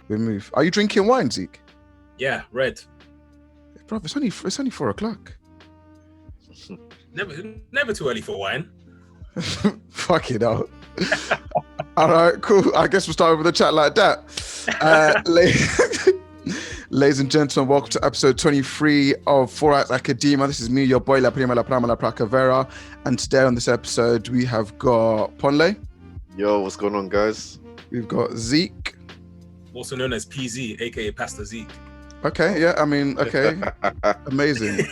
We move. Are you drinking wine, Zeke? Yeah, red. Bro, it's only 4:00. Never too early for wine. Fuck it out. All right, cool. I guess we'll start with the chat like that. Ladies and gentlemen, welcome to episode 23 of 4 Hours Academia. This is me, your boy, La Prima, La Prama, La Prakavera. And today on this episode, we have got Ponle. Yo, what's going on, guys? We've got Zeke. Also known as PZ, aka Pastor Zeke. Okay, yeah, I mean, okay. Amazing.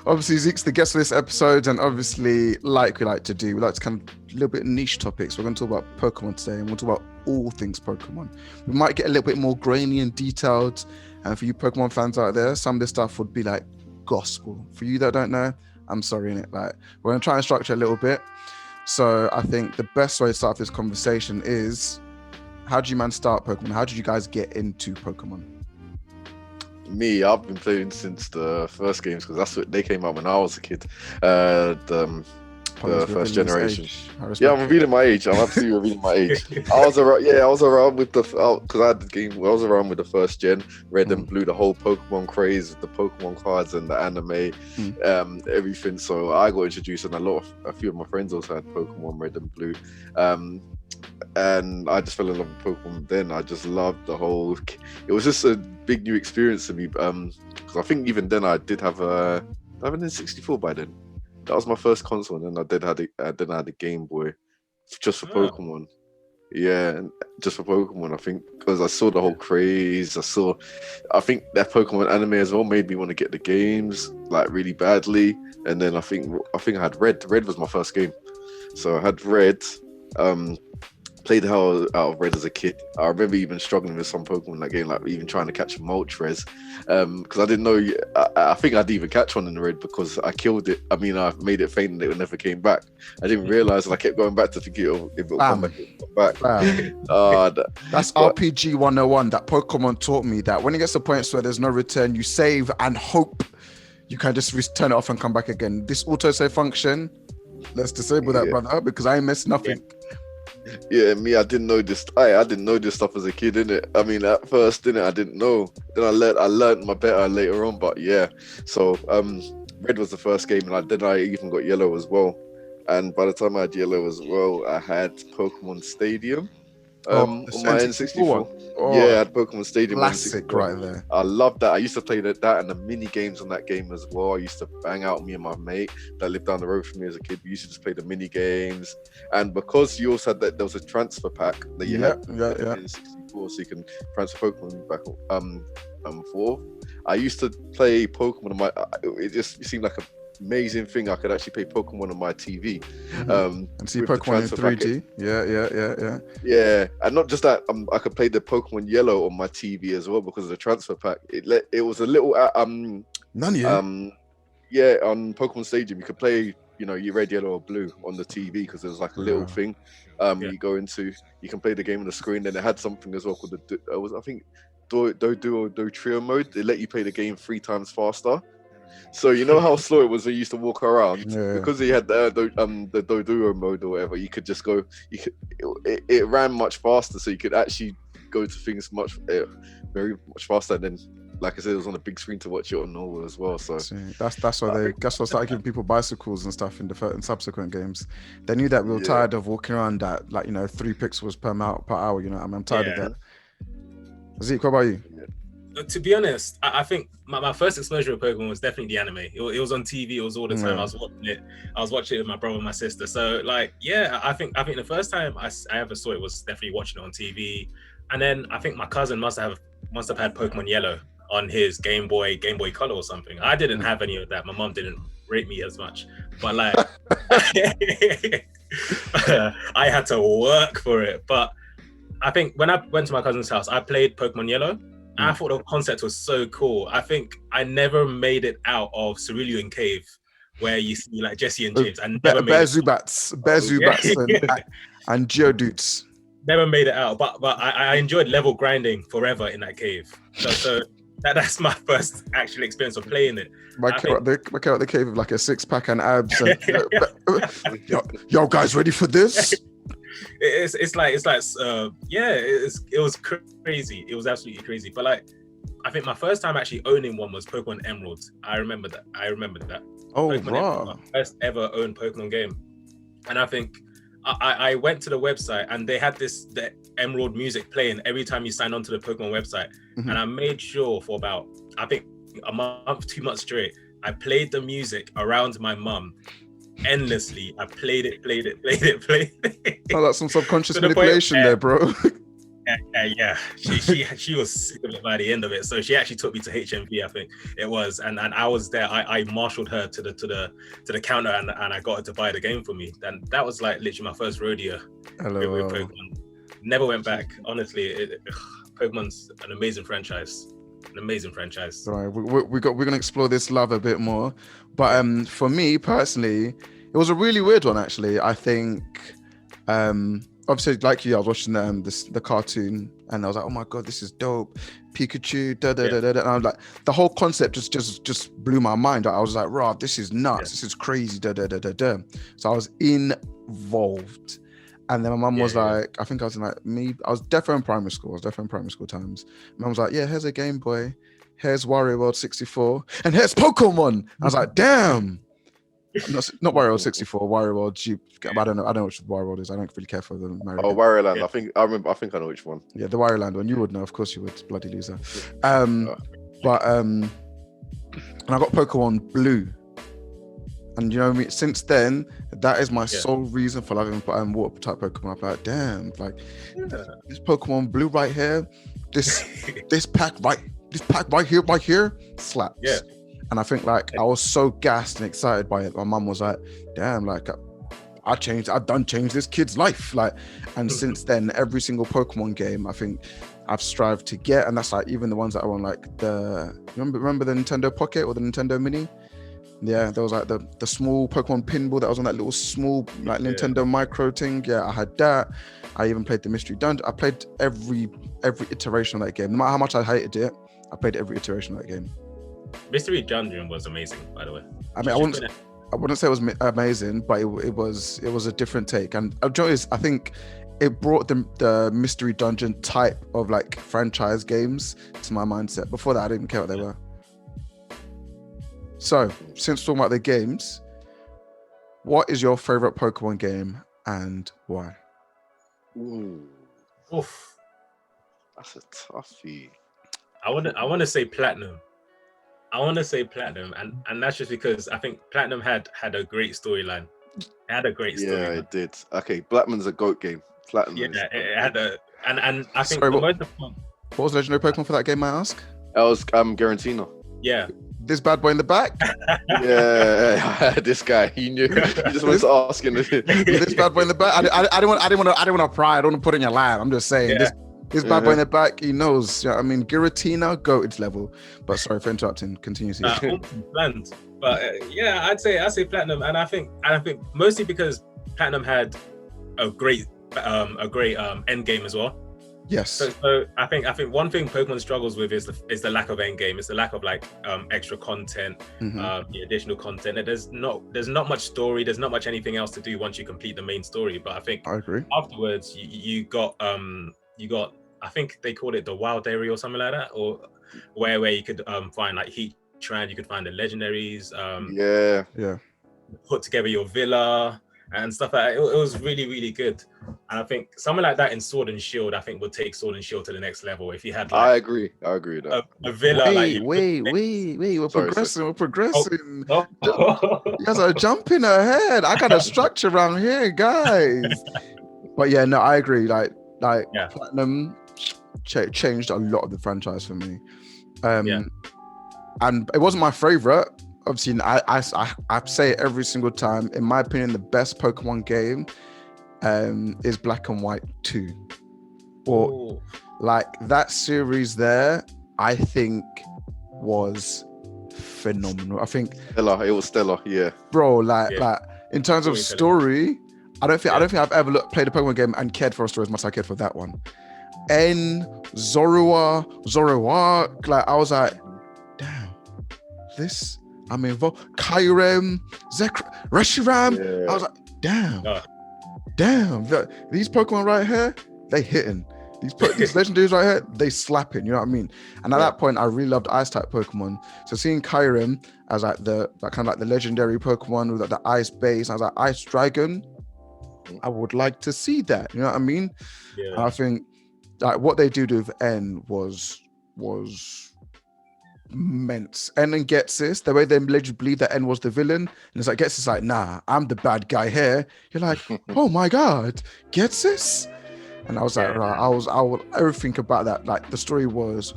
Obviously, Zeke's the guest for this episode, and obviously, like we like to do, we like to kind of a little bit niche topics. We're going to talk about Pokemon today, and we'll talk about all things Pokemon. We might get a little bit more grainy and detailed, and for you Pokemon fans out there, some of this stuff would be like gospel. For you that don't know, I'm sorry, innit? Like, we're going to try and structure a little bit. So I think the best way to start this conversation is, how did you man start Pokemon? How did you guys get into Pokemon? Me, I've been playing since the first games because that's what they came out when I was a kid. The first generation. Yeah, I'm revealing my age. I'm absolutely revealing my age. I was around with the because I had the game. I was around with the first gen, red and blue, the whole Pokemon craze, the Pokemon cards and the anime, everything. So I got introduced, and a few of my friends also had Pokemon red and blue. And I just fell in love with Pokemon then. I just loved the whole. It was just a big new experience to me. Because I think even then I did have a N64 by then. That was my first console, and then I had a Game Boy, just for Pokemon. Yeah, and just for Pokemon. I think because I saw the whole craze. I think that Pokemon anime as well made me want to get the games like really badly. And then I think I had Red. Red was my first game, so I had Red. Played the hell out of Red as a kid. I remember even struggling with some Pokemon in that game, like even trying to catch Moltres, because I didn't know. I think I'd even catch one in the Red because I killed it. I mean, I made it faint and it never came back. I didn't realize, and I kept going back to think if it would come back. That's RPG 101. That Pokemon taught me that when it gets to points where there's no return, you save and hope you can just turn it off and come back again. This autosave function, let's disable that, brother, because I ain't missed nothing. Yeah, me, I didn't know this. I didn't know this stuff as a kid, innit? I mean, at first, innit, I didn't know. Then I learned my better later on. But yeah, so Red was the first game, and then I even got Yellow as well. And by the time I had Yellow as well, I had Pokemon Stadium on my N64. Yeah, I had Pokemon Stadium. Classic right there. I loved that. I used to play that and the mini games on that game as well. I used to bang out, me and my mate that lived down the road from me as a kid. We used to just play the mini games. And because you also had that, there was a transfer pack that you had in 64, so you can transfer Pokemon back forth. I used to play Pokemon on my. It seemed like an amazing thing. I could actually play Pokemon on my TV. And see Pokemon in 3D. Yeah, and not just that. I could play the Pokemon Yellow on my TV as well because of the transfer pack. It was a little on Pokemon Stadium you could play, your red, yellow, or blue on the TV because it was like a little thing. You go into, you can play the game on the screen. Then it had something as well called Do Trio mode. They let you play the game 3 times faster. So you know how slow it was when you used to walk around because he had the Doduo mode or whatever. You could just go. It ran much faster, so you could actually go to things very much faster. And then, like I said, it was on a big screen to watch it on normal as well. So that's why they started giving people bicycles and stuff in subsequent games. They knew that we were tired of walking around at 3 pixels per hour. I'm tired of that. Zeke, what about you? To be honest, I think my first exposure of Pokemon was definitely the anime. It was on TV. It was all the time. I was watching it. I was watching it with my brother and my sister. So I think the first time I ever saw it was definitely watching it on TV. And then I think my cousin must have had Pokemon Yellow on his Game Boy Color or something. I didn't have any of that. My mom didn't rate me as much. But I had to work for it. But I think when I went to my cousin's house, I played Pokemon Yellow. I thought the concept was so cool. I think I never made it out of Cerulean Cave, where you see Jesse and James. And Bear Zubats and Geodudes. Never made it out, but I enjoyed level grinding forever in that cave. So that's my first actual experience of playing it. I came out the cave with like a 6-pack and abs. And, yo, guys, ready for this? it was crazy. It was absolutely crazy. But like, I think my first time actually owning one was Pokemon Emerald. I remember that. Oh, Pokemon Emerald was my first ever owned Pokemon game, and I think I went to the website and they had the Emerald music playing every time you sign on to the Pokemon website, and I made sure for about, I think, a month, 2 months straight, I played the music around my mum endlessly. I played it. Oh, that's some subconscious manipulation there, bro. Yeah. She was sick of it by the end of it. So she actually took me to HMV, I think it was, and I was there. I marshaled her to the counter, and I got her to buy the game for me. And that was like literally my first rodeo with Pokemon. Never went back. Honestly, Pokemon's an amazing franchise. All right, we're gonna explore this love a bit more, but for me personally, it was a really weird one actually. I think obviously, like you, I was watching the cartoon, and I was like, oh my god, this is dope, Pikachu, and I was like, the whole concept just blew my mind. I was like, rah, this is nuts, this is crazy, So I was involved. And then my mum was like, I think I was in like I was definitely in primary school. Times. Mum was like, yeah, here's a Game Boy, here's Wario World 64, and here's Pokemon. I was like, damn. Not Wario World 64, Wario World G. I don't know which Wario World is. I don't really care for the American. Oh, Wario Land. Yeah. I think I know which one. Yeah, the Wario Land one. You would know, of course you would, bloody loser. And I got Pokemon Blue. And you know what I mean? Since then, that is my sole reason for loving water type Pokemon. I'm like, damn, like this Pokemon Blue right here, this pack right here slaps. Yeah. And I think like I was so gassed and excited by it. My mum was like, damn, like I've done changed this kid's life. Like, and since then, every single Pokemon game I think I've strived to get, and that's like even the ones that are on like remember the Nintendo Pocket or the Nintendo Mini? Yeah, there was like the small Pokemon pinball that was on that little small like Nintendo Micro thing. Yeah, I had that. I even played the Mystery Dungeon. I played every iteration of that game. No matter how much I hated it, I played every iteration of that game. Mystery Dungeon was amazing, by the way. I mean, I wouldn't say it was amazing, but it was a different take. And I think it brought the Mystery Dungeon type of like franchise games to my mindset. Before that, I didn't care what they were. So, since we're talking about the games, what is your favorite Pokemon game and why? Oof. That's a toughie. I want to say Platinum. And that's just because I think Platinum had a great storyline. It had a great storyline. Yeah, it did. Okay, Blackman's a GOAT game. Platinum. Yeah, it had and I think what was the legendary Pokemon for that game, may I ask? That was Garantina. Yeah. This bad boy in the back? Yeah, this guy. He knew. He just was asking. This bad boy in the back. I didn't want to pry. I don't want to put in your lap. I'm just saying this bad boy in the back. He knows. Yeah, I mean, Giratina, goated level. But sorry for interrupting. Continue. But I'd say Platinum, and I think mostly because Platinum had a great end game as well. Yes. So I think one thing Pokemon struggles with is the lack of end game. It's the lack of like extra content, the additional content. There's not much story. There's not much anything else to do once you complete the main story. But I think I agree. Afterwards, you got I think they called it the Wild Area or something like that, or where you could find like Heatran. You could find the legendaries. Put together your villa and stuff like that. It was really, really good. And I think something like that in Sword and Shield, I think would take Sword and Shield to the next level. If you had like, I agree with that. A villa. Wait, we're progressing. Oh. You guys are jumping ahead. I got a structure around here, guys. But yeah, no, I agree. Like Platinum changed a lot of the franchise for me. And it wasn't my favorite. Obviously, I say it every single time. In my opinion, the best Pokemon game is Black and White 2. Or like that series there, I think was phenomenal. I think it was stellar, yeah. Bro, like in terms of story, I don't think I've ever played a Pokemon game and cared for a story as much as I cared for that one. Zoroark, like I was like, damn, this. I'm involved. Kyurem, Reshiram. Yeah. I was like, damn. damn, these Pokemon right here, they hitting. These legendaries right here, they slapping. You know what I mean? And at that point, I really loved Ice type Pokemon. So seeing Kyurem as like the kind of like the legendary Pokemon with like the ice base, I was like Ice Dragon. I would like to see that. You know what I mean? Yeah. And I think like what they did with N was immense. N and Getsis, the way they led you believe that N was the villain, and it's like Getsis like, nah, I'm the bad guy here. You're like, oh my god, Getsis? And I was like, right, I would everything about that. Like the story was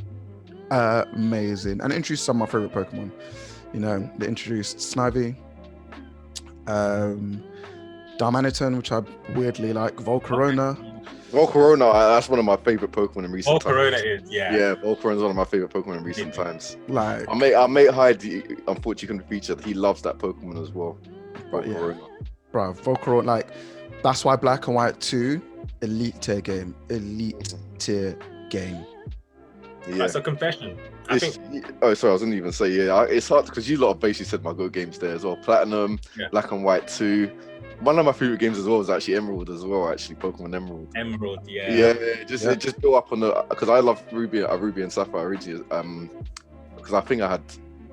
amazing, and it introduced some of my favorite Pokemon. You know, they introduced Snivy, Darmanitan, which I weirdly like, Volcarona. Volcarona, that's one of my favorite Pokemon in recent times. Volcarona is, Yeah, Volcarona is one of my favorite Pokemon in recent times. Like, our mate Hyde, unfortunately couldn't feature. He loves that Pokemon as well. Volcarona. Bro, Volcarona, like, that's why Black and White 2, elite tier game. Yeah. That's a confession. Sorry, I was gonna even say, it's hard because you lot have basically said my good games there as well. Platinum, Black and White 2. One of my favorite games as well was actually Emerald as well. Actually, Pokemon Emerald. It just built up on because I love Ruby and Sapphire originally. Because I think I had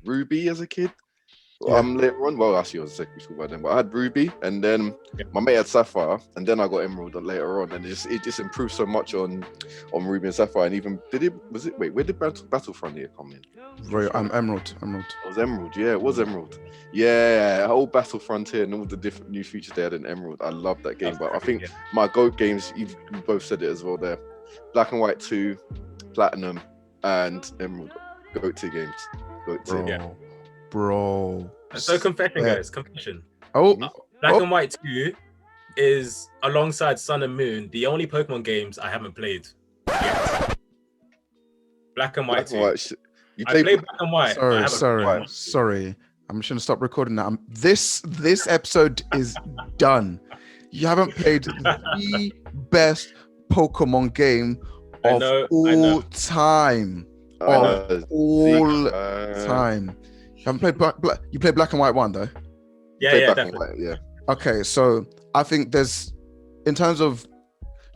Ruby as a kid. Later on, well, actually, I was in secondary school by then, but I had Ruby, and then my mate had Sapphire, and then I got Emerald later on, and it just improved so much on Ruby and Sapphire, and even where did Battlefront here come in? Emerald. It was Emerald, it was Emerald. Yeah, whole Battle Frontier and all the different new features they had in Emerald. I love that game, but I think my GOAT games, you both said it as well there. Black and White 2, Platinum, and Emerald. GOAT 2 games. GOAT 2. Bro. So confession, guys. Confession. Black and White 2 is, alongside Sun and Moon, the only Pokemon games I haven't played yet. Black and White 2. I played Black and White. Sorry. I'm just gonna stop recording now. This episode is done. You haven't played the best Pokemon game of all time. All time. You haven't played you played Black and White 1 though? Yeah, definitely. Okay, so I think there's, in terms of,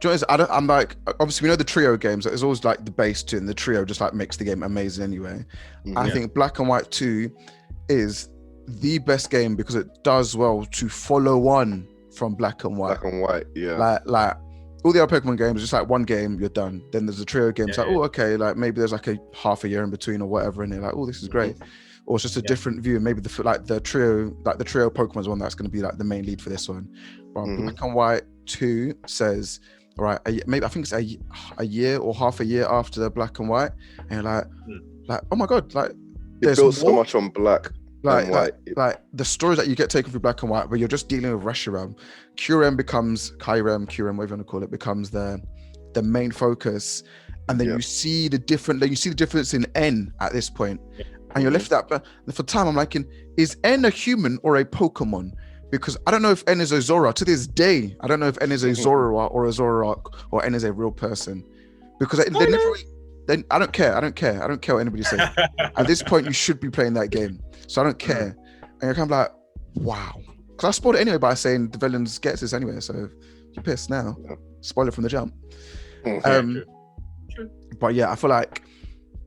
I'm like, obviously we know the trio games, there's always like the base to it, and the trio just like makes the game amazing anyway. I think Black and White 2 is the best game because it does well to follow on from Black and White. Like all the other Pokemon games, just like one game, you're done. Then there's a trio game. It's okay, like maybe there's like a half a year in between or whatever, and they're like, oh, this is great. Or it's just a different view. Maybe the trio Pokemon is one that's going to be like the main lead for this one. But Black and White 2 says, all right, maybe I think it's a year or half a year after the Black and White, and you're like, oh my god, like it built so much on Black. Like the stories that you get taken through Black and White, where you're just dealing with Reshiram. Kyurem, whatever you want to call it, becomes the main focus, and then you see the difference in N at this point, and you're left that. But for time, I'm like, is N a human or a Pokemon? Because I don't know if N is a Zora. To this day, I don't know if N is a Zora or a Zoroark, or N is a real person, because they never really. Then I don't care what anybody says. At this point, you should be playing that game. So I don't care. And you're kind of like, wow. Because I spoiled it anyway by saying the villains gets this anyway. So you're pissed now. Spoil it from the jump. But yeah, I feel like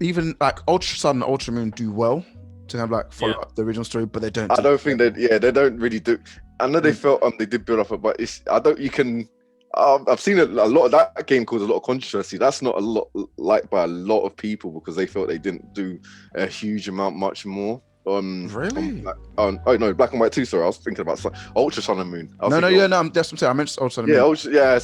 even like Ultra Sun and Ultra Moon do well to have like follow up the original story, but they don't. I don't think they don't really do. I know they felt they did build up, but I've seen a lot of that game caused a lot of controversy. That's not a lot liked by a lot of people because they felt they didn't do a huge amount, much more. Really? Black and White 2. Sorry, I was thinking about Ultra Sun and Moon. That's what I'm saying. I mentioned Ultra Sun and Moon. Ultra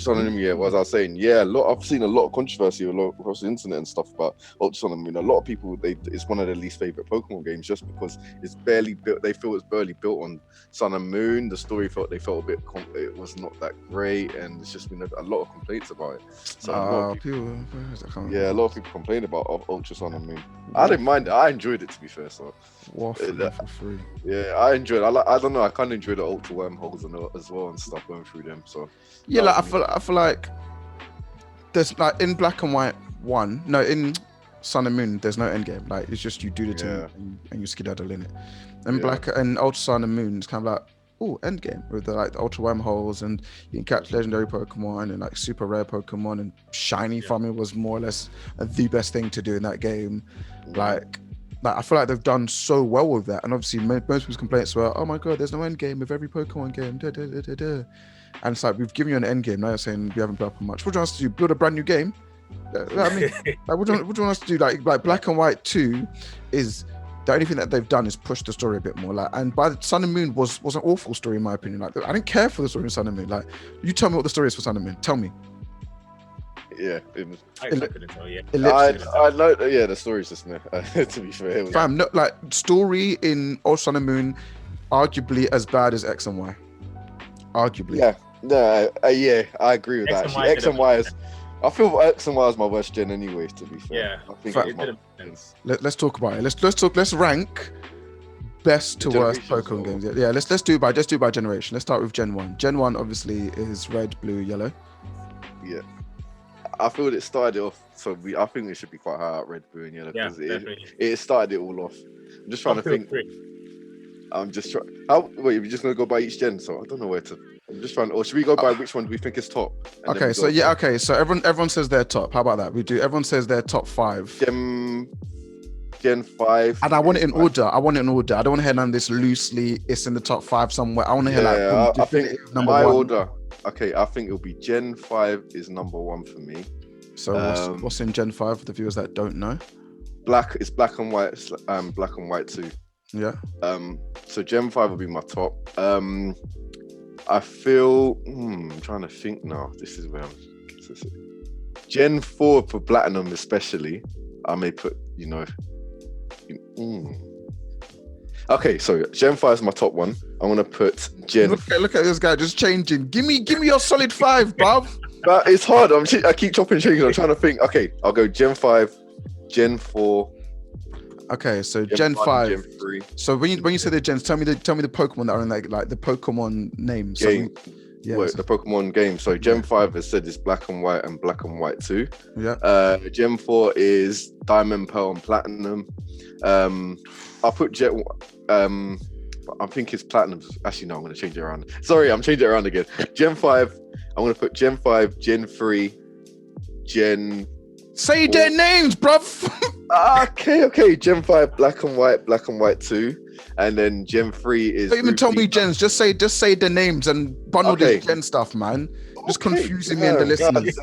Sun and Moon. Yeah, what was I saying? Yeah, I've seen a lot of controversy across the internet and stuff about Ultra Sun and Moon. A lot of people, it's one of their least favorite Pokemon games just because it's barely built. They feel it's barely built on Sun and Moon. The story they felt a bit. It was not that great, and it's just been a lot of complaints about it. So a lot of people complain about Ultra Sun and Moon. I didn't mind it. I enjoyed it, to be fair. So for free. Yeah, I enjoyed it. I don't know. I kind of enjoy the Ultra wormholes as well and stuff going through them. So yeah, I feel like there's like in Black and White 1. No, in Sun and Moon, there's no end game. Like it's just you do the thing and you skedaddle in it. And Black and Ultra Sun and Moon, it's kind of like end game with the like the ultra wormholes, and you can catch legendary Pokemon and like super rare Pokemon, and shiny farming was more or less the best thing to do in that game. Like I feel like they've done so well with that, and obviously most people's complaints were, oh my god, there's no end game with every Pokemon game. And it's like, we've given you an end game. Now you're saying we haven't built up much. What do you want us to do? Build a brand new game? I mean, like, what do you want us to do? Like Black and White 2 is the only thing that they've done is push the story a bit more. Like, and by the Sun and Moon was an awful story in my opinion. Like, I didn't care for the story in Sun and Moon. Like, you tell me what the story is for Sun and Moon. Tell me. Yeah, I couldn't tell you. I know. Yeah, the story's just there. To be fair, Fam, no, like story in Sun and Moon, arguably as bad as X and Y. Arguably. Yeah. No. Yeah, I agree with that. Actually, X and Y is. I feel X and Y is my worst gen anyway. To be fair. Yeah. I think it didn't make sense. Let's talk about it. Let's rank best to worst Pokemon games. Yeah. Let's do it by generation. Let's start with Gen 1. Gen 1 obviously is red, blue, yellow. Yeah. I feel it started it off. So I think it should be quite high up, red, blue, and yellow. Yeah, it started it all off. I'm just trying to think. I'm just trying. Wait, we're just gonna go by each gen. So I don't know where to. I'm just trying. Or should we go by which one do we think is top? Okay, so yeah, okay. So everyone says their top. How about that? We do. Everyone says their top 5. Gen 5. And I want it in order. I don't want to hear none of this loosely. It's in the top 5 somewhere. I want to hear I think number my 1. order. Okay, I think it'll be Gen 5 is number 1 for me. So what's in Gen 5 for the viewers that don't know? It's black and white. Black and white 2. Yeah. So Gen 5 will be my top. I feel. I'm trying to think now. This is where I'm. Gen 4 for Platinum, especially. I may put. Okay, so Gen 5 is my top one. I'm gonna put Gen. Look at this guy just changing. Give me your solid 5, bruv. But it's hard. I keep chopping and changing. I'm trying to think. Okay, I'll go Gen 5, Gen 4. Okay, so Gen 5. Gen 3. So when you say the gens, tell me the Pokemon that are in like the Pokemon names. Game. Yeah, Wait, the Pokemon game. So Gen 5 has said is Black and White and Black and White 2. Yeah. Gen 4 is Diamond, Pearl, and Platinum. I'll put I think it's Platinum. Actually, no, I'm going to change it around. Sorry, I'm changing it around again. Gen 5. I'm going to put Gen 5, Gen 3, Gen. Say 4. Their names, bruv. Okay. Gen 5, Black and White 2. And then Gen 3 is. Don't even tell me gens. Just say the names and bundle this gen stuff, man. Just confusing me and the listeners.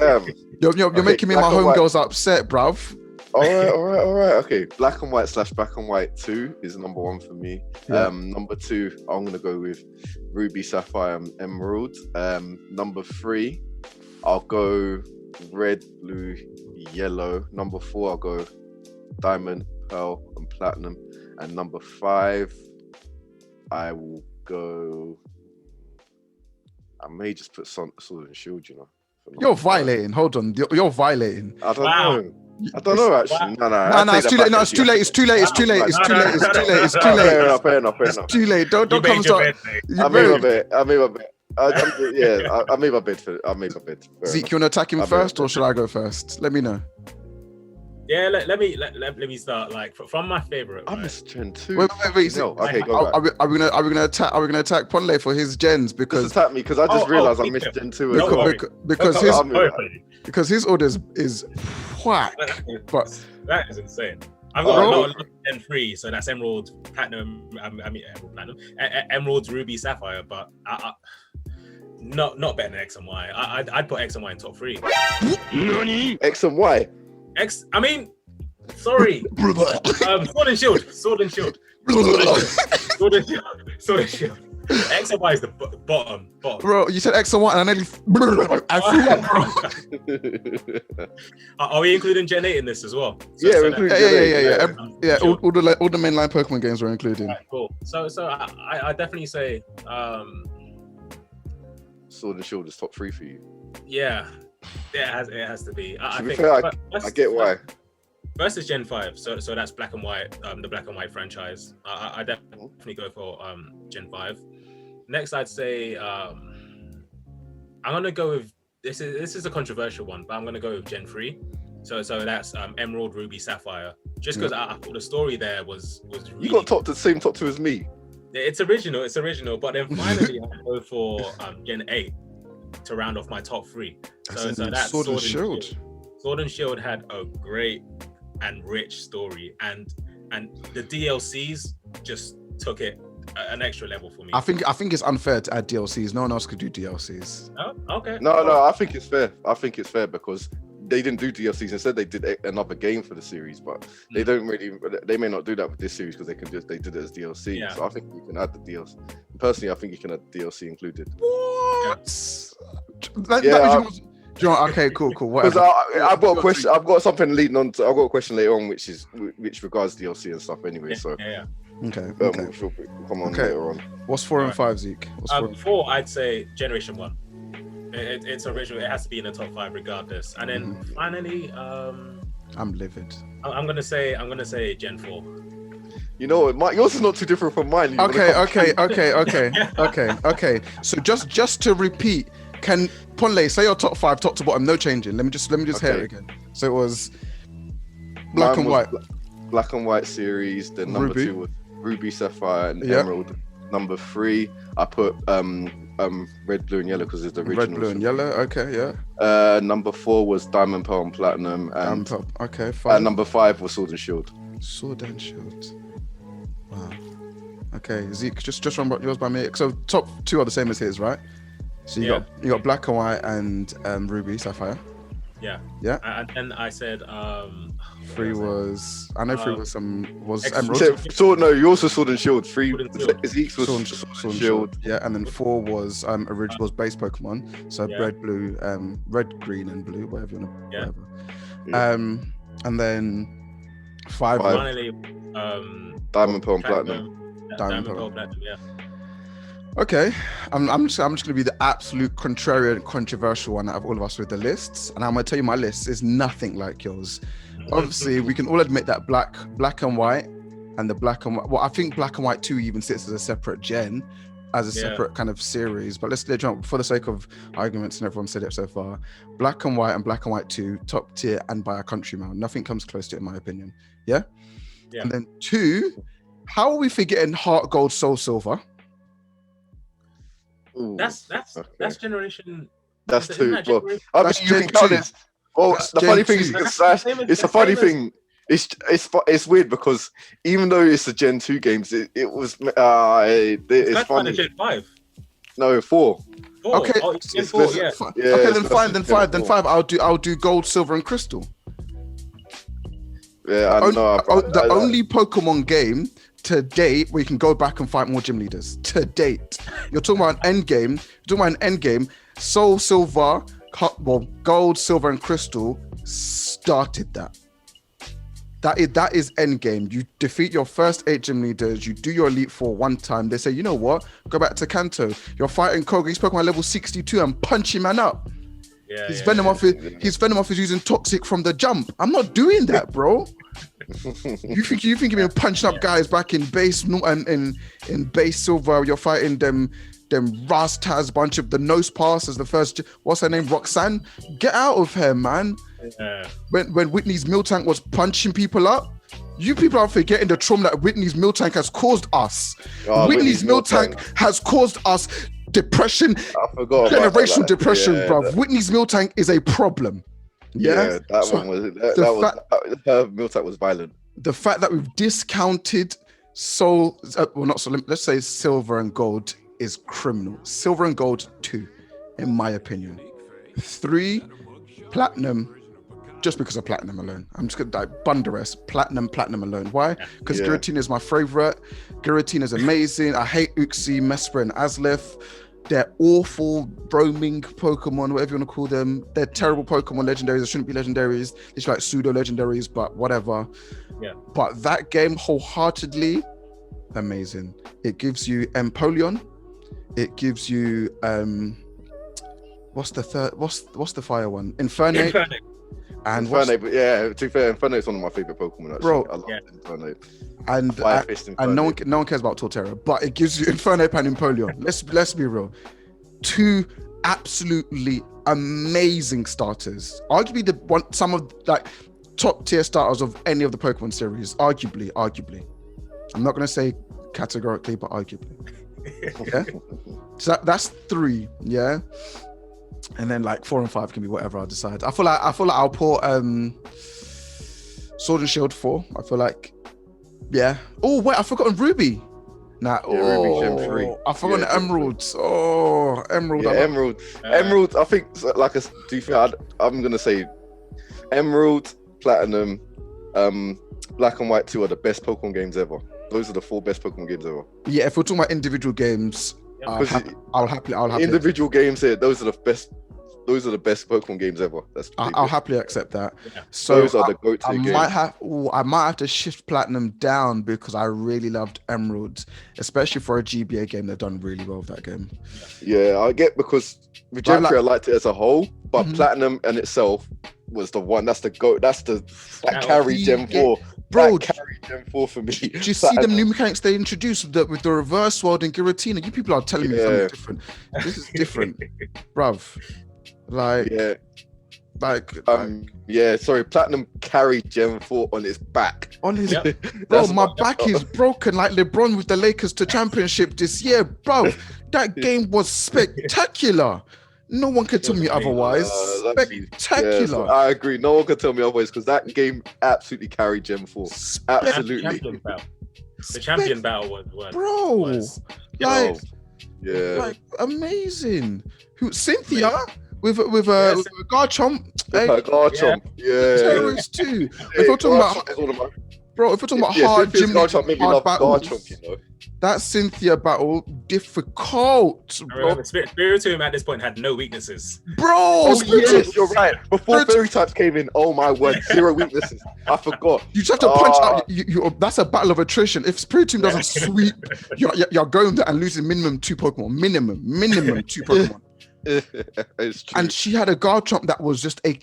You're making me and my homegirls upset, bruv. All right. Okay, Black and White / Black and White 2 is number 1 for me. Yeah. Number 2, I'm gonna go with Ruby, Sapphire, and Emerald. Number 3, I'll go Red, Blue, Yellow. Number 4, I'll go Diamond, Pearl, and Platinum. And number 5, I will go. I may just put Sword and Shield. You're violating. Hold on. You're violating. I don't know. Actually. No. It's too late. No, it's too late. It's too late. Fair enough. It's too late. Don't come start. I made my bed. I made my bed. Zeke, you want to attack him first, or should I go first? Let me know. Yeah, let me start. Like from my favorite. I missed Gen 2. Wait. No, okay, go back. Are we gonna attack Ponle for his gens because just attack me because I just realized I missed Gen 2 because his order is whack. But that is insane. I've got a lot of Gen 3, so that's Emerald, Platinum. Emerald, Platinum, Emerald, Ruby, Sapphire, but not better than X and Y. I'd put X and Y in top 3. X and Y. Sorry. Sword and Shield. Sword and Shield. X and Y is the bottom. Bro, you said X and Y, and I nearly. Are we including Gen 8 in this as well? Yeah. All the mainline Pokemon games were included. Right, cool. So I definitely say. Sword and Shield is top 3 for you. Yeah. It has to be. I get why. First is Gen 5, so that's Black and White, the Black and White franchise. I definitely go for Gen 5. Next, I'd say I'm gonna go with this is a controversial one, but I'm gonna go with Gen 3. So that's Emerald, Ruby, Sapphire. Just because I thought the story there was really... You got the same top 2 as me. It's original. But then finally, I go for Gen 8 to round off my top 3. So that's Sword and Shield. Sword and Shield had a great and rich story, and the DLCs just took it an extra level for me. I think it's unfair to add DLCs. No one else could do DLCs. Oh, okay. No, I think it's fair. I think it's fair because they didn't do DLCs. Instead, they did another game for the series, but they don't really. They may not do that with this series because they did it as DLC. Yeah. So I think you can add the DLC. Personally, I think you can add DLC included. What? Yeah. Do you know what? Okay, cool. Because Whatever. I've got a question. I've got something leading on. I've got a question later on, which regards DLC and stuff. Anyway, so Yeah. Okay. we'll come on later on. What's 4 and 5, Zeke? What's 4 and 5? 4, I'd say Generation 1. It's original. It has to be in the top 5 regardless. And then finally, I'm livid. I'm gonna say Gen 4. You know what? Yours is not too different from mine. Okay. So just to repeat, can Ponle say your top 5, top to bottom, no changing? Let me just hear it again. So it was black and white. Black and white series. Then number Ruby. 2 was Ruby, Sapphire, and Emerald. Number 3, I put red, blue, and yellow because it's the original. Red, blue, and yellow. Okay, yeah. Number 4 was Diamond, Pearl, and Platinum, and okay, fine. and number 5 was Sword and Shield. Sword and Shield. Wow. Okay, Zeke, just run yours by me. So top 2 are the same as his, right? So you got black and white and Ruby, Sapphire. Yeah. Yeah. And then I said 3 was was Emerald. Yours was Sword and Shield. 3 Zeke's was Sword and Shield. Yeah, and then 4 was original was base Pokemon. So red, blue, red, green, and blue, whatever you want to whatever. And then 5 finally Diamond, Pearl, and Platinum. Diamond, Pearl, Platinum. Yeah. Okay, I'm just gonna be the absolute contrarian, controversial one out of all of us with the lists, and I'm gonna tell you my list is nothing like yours. Obviously, we can all admit that black and white, and the black and white. Well, I think black and white 2 even sits as a separate gen, as a separate kind of series. But let's jump for the sake of arguments, and everyone said it so far. Black and white 2, top tier, and by a country mile. Nothing comes close to it, in my opinion. Yeah. And then 2, how are we forgetting Heart Gold, Soul Silver? Ooh, that's generation. That's 2. That well, I mean, you can count this. Well, the funny thing is, it's a funny thing. It's weird because even though it's a Gen 2 games, it was it's funny. Gen 5. No, 4. Okay, Gen 4, yeah. Okay, then 5. I'll do Gold, Silver, and Crystal. Yeah, I know. The only Pokemon game to date where you can go back and fight more gym leaders. To date, you're talking about an end game. Soul Silver, Gold, Silver, and Crystal started that. That is end game. You defeat your first 8 gym leaders. You do your Elite Four one time. They say, you know what? Go back to Kanto. You're fighting Koga. He's Pokemon level 62 and punching man up. His venom off is using toxic from the jump. I'm not doing that, bro. you think you've been punching up guys back in base in base silver? You're fighting them Rastaz bunch of the nose pass as the first. What's her name? Roxanne. Get out of here, man. When Whitney's Miltank was punching people up, you people are forgetting the trauma that Whitney's Miltank has caused us. Whitney's Miltank has caused us depression, generational depression, bruv. Whitney's Miltank is a problem. Her Miltank was violent. The fact that we've discounted let's say Silver and Gold is criminal. Silver and Gold 2, in my opinion. 3, Platinum, just because of Platinum alone. I'm just gonna bun the rest. Platinum alone. Why? Because Giratina is my favorite. Giratina is amazing. I hate Uxie, Mesper, and Aslith. They're awful roaming Pokemon, whatever you want to call them. They're terrible Pokemon legendaries. They shouldn't be legendaries. It's like pseudo legendaries, but whatever. Yeah. But that game, wholeheartedly, amazing. It gives you Empoleon. It gives you what's the third? What's the fire one? Infernape. And Infernape, to be fair, Infernape's one of my favorite Pokemon. Actually. Bro, I love Infernape. And no one cares about Torterra, but it gives you Infernape and Empoleon. Let's be real. 2 absolutely amazing starters. Arguably some of like top tier starters of any of the Pokemon series. Arguably. I'm not gonna say categorically, but arguably. Yeah. So that's 3. Yeah. And then like 4 and 5 can be whatever I decide. I feel like I'll put Sword and Shield 4. I feel like, yeah. Oh wait, I've forgotten Ruby. Nah, Ruby Gem 3. I forgot the Emeralds. Oh, Emerald. Yeah, Emerald. I think, like, to be fair, I'm gonna say Emerald, Platinum, Black and White 2 are the best Pokemon games ever. Those are the 4 best Pokemon games ever. Yeah, if we're talking about individual games, I'll happily individual games here. Those are the best Pokemon games ever. I'll happily accept that. Yeah. So those are the go-to games. I might have to shift Platinum down because I really loved Emerald, especially for a GBA game. They've done really well with that game. Yeah, I get, because with Gen 3 I liked it as a whole, but Platinum in itself was the one. That's the go. That carried Gen 4. Bro, that carried Gen 4 for me. Do you see them new mechanics they introduced with the reverse world and Giratina? You people are telling me something different. This is different, bruv. Sorry, Platinum carried Gen 4 on its back. Bro, my back is broken like LeBron with the Lakers to championship this year, bro. That game was spectacular. No one could tell me otherwise. Spectacular. Yeah, so I agree. No one could tell me otherwise, because that game absolutely carried Gen 4. Absolutely. The champion battle was bro. Like amazing. Cynthia with a Garchomp. Garchomp. Yeah. Terrorist too. If we're talking about hard gym battles, Garchomp, you know. That Cynthia battle difficult, bro. Spiritomb at this point had no weaknesses. Bro, yes, you're right. Before fairy types came in, oh my word, 0 weaknesses. I forgot. You just have to punch out. That's a battle of attrition. If Spiritomb doesn't sweep, you're going there and losing minimum 2 Pokemon. Minimum 2 Pokemon. It's true. And she had a Garchomp that was just a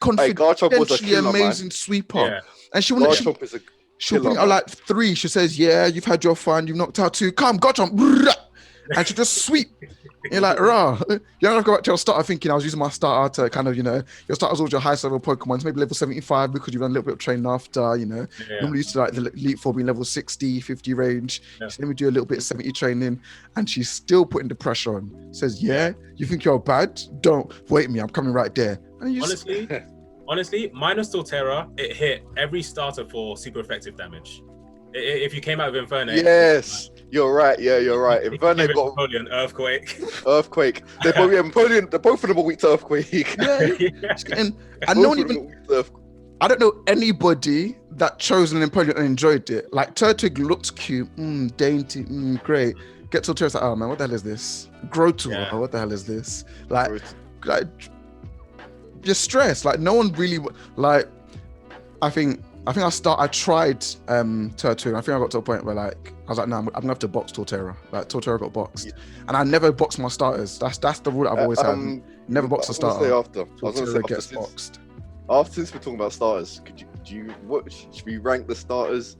confidentially amazing sweeper. Yeah. And she'll bring out like 3. She says, "Yeah, you've had your fun. You've knocked out 2. Come, Garchomp." And she just sweep. You're like, rah. You're not gonna go back to your starter thinking I was using my starter to kind of, your starter's always your highest level Pokemon, maybe level 75 because you've done a little bit of training after, Normally used to like the Elite Four being level 60, 50 range. So let me do a little bit of 70 training, and she's still putting the pressure on. Says, "Yeah, you think you're bad? Don't wait me. I'm coming right there." And Honestly, minus Torterra, it hit every starter for super effective damage. If you came out with Inferno, yes, you're right. Yeah, you're right. Inferno got Napoleon, Earthquake. They both Napoleon. Both of them are weak to Earthquake. And I don't know anybody that chose an Napoleon and enjoyed it. Like Turtwig looked cute, dainty, great. Get to Torterra, like, oh man, what the hell is this? Growlithe, what the hell is this? Like you're stressed. Like no one really like. I tried Turtwig. I think I got to a point where like I was like, no, I'm gonna have to box Torterra. Like Torterra got boxed, and I never boxed my starters. That's the rule that I've always had. Never box a starter. Torterra gets boxed. Since we're talking about starters, should we rank the starters,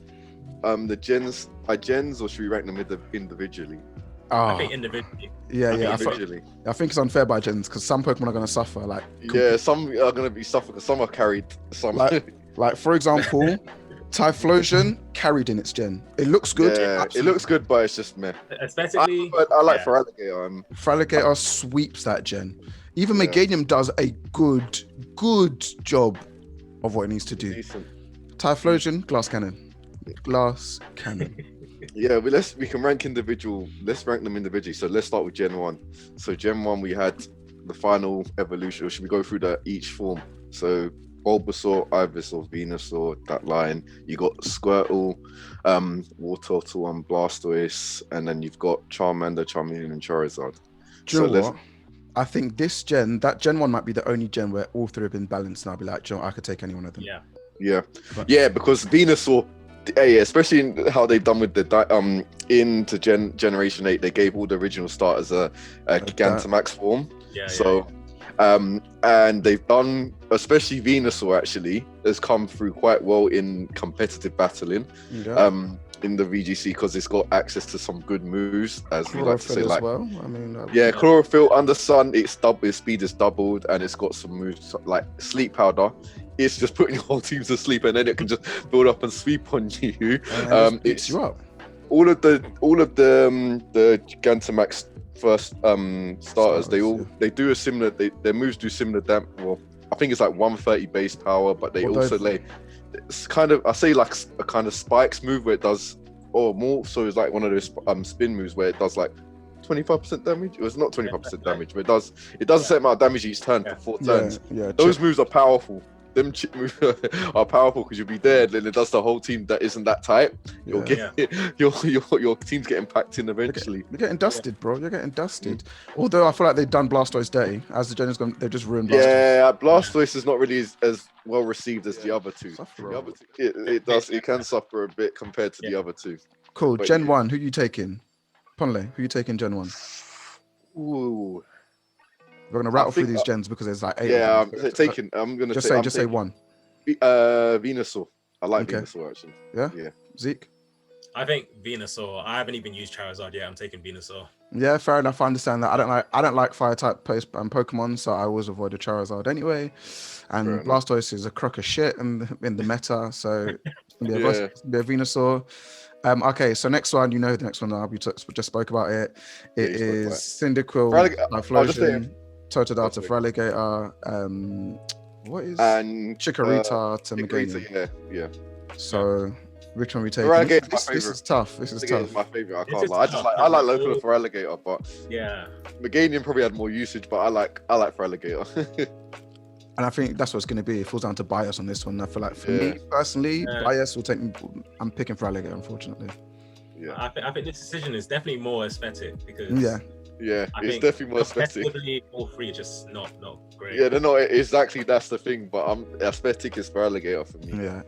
the gens by gens, or should we rank them individually? I think individually. I think it's unfair by gens because some Pokemon are going to suffer. Like some are going to be suffering. Some are carried. Some like for example, Typhlosion carried in its gen. It looks good. Yeah, it looks good, but it's just meh. Aesthetically, I like Feraligatr. Feraligatr sweeps that gen. Even Meganium does a good job of what it needs to do. Decent. Typhlosion, Glass Cannon. Yeah, we can rank individual. Let's rank them individually. So let's start with Gen 1. So Gen 1, we had the final evolution. Or should we go through each form? So Bulbasaur, Ivysaur, Venusaur, that line. You got Squirtle, Wartortle, and Blastoise, and then you've got Charmander, Charmeleon, and Charizard. Do you know what? I think Gen 1 might be the only gen where all 3 have been balanced, and I'll be like, I could take any one of them. Yeah, because Venusaur. Especially in how they've done with the into Generation 8, they gave all the original starters a Gigantamax form. And they've done, especially Venusaur actually has come through quite well in competitive battling. In the VGC because it's got access to some good moves, as we like to say. Like, well. Chlorophyll under Sun, its speed is doubled, and it's got some moves like Sleep Powder. It's just putting your whole team to sleep, and then it can just build up and sweep on you. It beats you up. all of the Gigantamax first starters, they do a similar. Their moves do similar damage. Well, I think it's like 130 base power, but they also it's kind of, I say like a kind of spikes move where it does, or more so it's like one of those spin moves where it does like 25% damage. It was not 25% damage, but it does a certain amount of damage each turn for 4 turns. Those moves are powerful. Them chip moves are powerful because you'll be dead, and it does the whole team that isn't that type. You'll get your team's getting packed in eventually. You're getting dusted, bro. You're getting dusted. Although I feel like they've done Blastoise dirty. As the gen has gone, they've just ruined Blastoise. Yeah, Blastoise is not really as well received as the other two. It can suffer a bit compared to the other two. Cool. But Gen 1, who you taking? Ponle, who you taking Gen 1? Ooh. We're gonna rattle through these gens because there's like 8. Yeah, I'm gonna just say one. Venusaur. I like Venusaur actually. Yeah. Zeke. I think Venusaur. I haven't even used Charizard yet. I'm taking Venusaur. Yeah, fair enough. I understand that. I don't like fire type Pokemon, so I always avoid the Charizard anyway. And Blastoise is a crock of shit in the meta, so it's gonna be a Venusaur. Okay, so next one, the next one that we just spoke about it. It is Cyndaquil, Typhlosion, Totodile for Alligator, what is and Chikorita to Meganium. Yeah. So which one we take? This is tough. This is tough. My favorite. I can't lie. I like local for Alligator, but Meganium probably had more usage, but I like for Alligator. And I think that's what it's going to be. It falls down to bias on this one. I feel like for me personally, bias will take me. I'm picking for Alligator, unfortunately. Yeah, I think this decision is definitely more aesthetic because it's definitely more aesthetic. All three are just not great. Yeah, they're not exactly. That's the thing. But aesthetic is for Alligator for me. Yeah.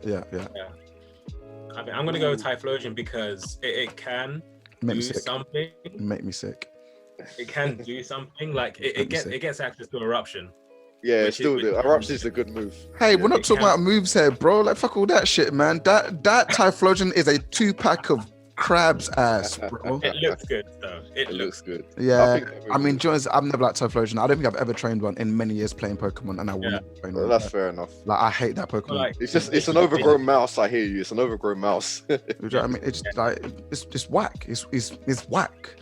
I mean, I'm gonna go with Typhlosion because it can do something. Make me sick. It can do something. Like it gets access to Eruption. Yeah, still do. Eruption is a good move. Hey, we're not talking about moves here, bro. Like, fuck all that shit, man. That Typhlosion is a 2-pack of crab's ass, bro. It looks good, though. It looks good. Yeah, I mean, Jones, I've never liked Typhlosion. I don't think I've ever trained one in many years playing Pokemon, and I want to train one. That's fair enough. Like, I hate that Pokemon. Like, it's an overgrown mouse. I hear you. It's an overgrown mouse. You know what I mean? It's like it's whack. It's whack.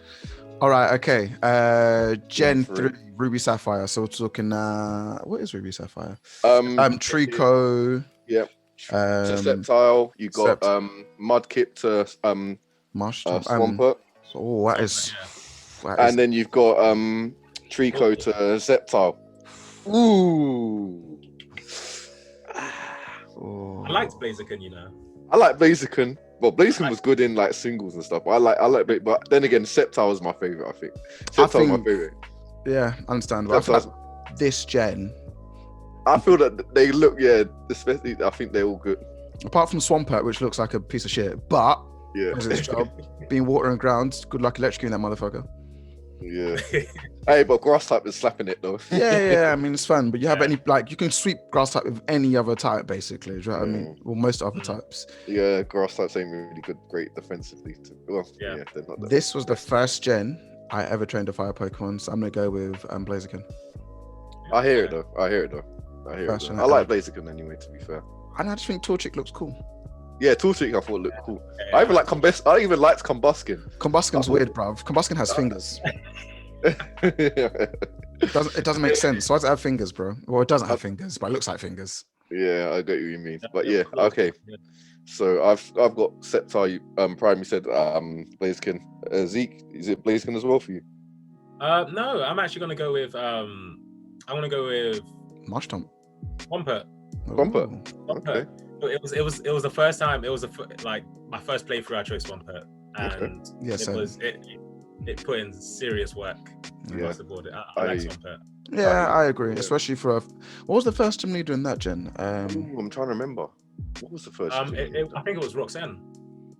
All right, okay. Gen 3, Ruby Sapphire. So we're talking. What is Ruby Sapphire? Trico. Yep. Sceptile. You got Mudkip to Swampert. Oh, that is. And then you've got Trico to Sceptile. Ooh. I liked Blaziken, I like Blaziken. Well, Blaziken was good in like singles and stuff. But I like it, but then again, Sceptile is my favorite. I think Sceptile is my favorite. Yeah, understandable. I feel like this gen. I feel that they look, especially. I think they're all good. Apart from Swampert, which looks like a piece of shit, but does its job. Being water and ground, good luck electrocuting that motherfucker. Yeah. Hey, but grass type is slapping it though. Yeah. I mean, it's fun, but you have any you can sweep grass type with any other type basically. Do you know what I mean? Well, most other types. Yeah, grass types ain't really great defensively. They're not that. This was the first gen I ever trained a fire Pokemon, so I'm gonna go with Blaziken. I hear it though. I like Blaziken anyway. To be fair, and I just think Torchic looks cool. Yeah, Torchic I thought looked cool. I even like I even liked Combuskin. Combuskin's weird, bruv. Combuskin has fingers. It doesn't make sense. Why does it have fingers, bro? Well, it doesn't have fingers, but it looks like fingers. Yeah, I get what you mean. But yeah, okay. So I've got Sceptile. Prime, you said Blaziken. Zeke, is it Blaziken as well for you? No, I'm actually gonna go with I want to go with Marshtomp. Swampert. Okay. It was the first time. It was my first playthrough. I chose Swampert, and it put in serious work across the board. I like Swampert. Yeah, I agree. Especially for what was the first gym leader in that gen? I'm trying to remember. What was the first? I think it was Roxanne.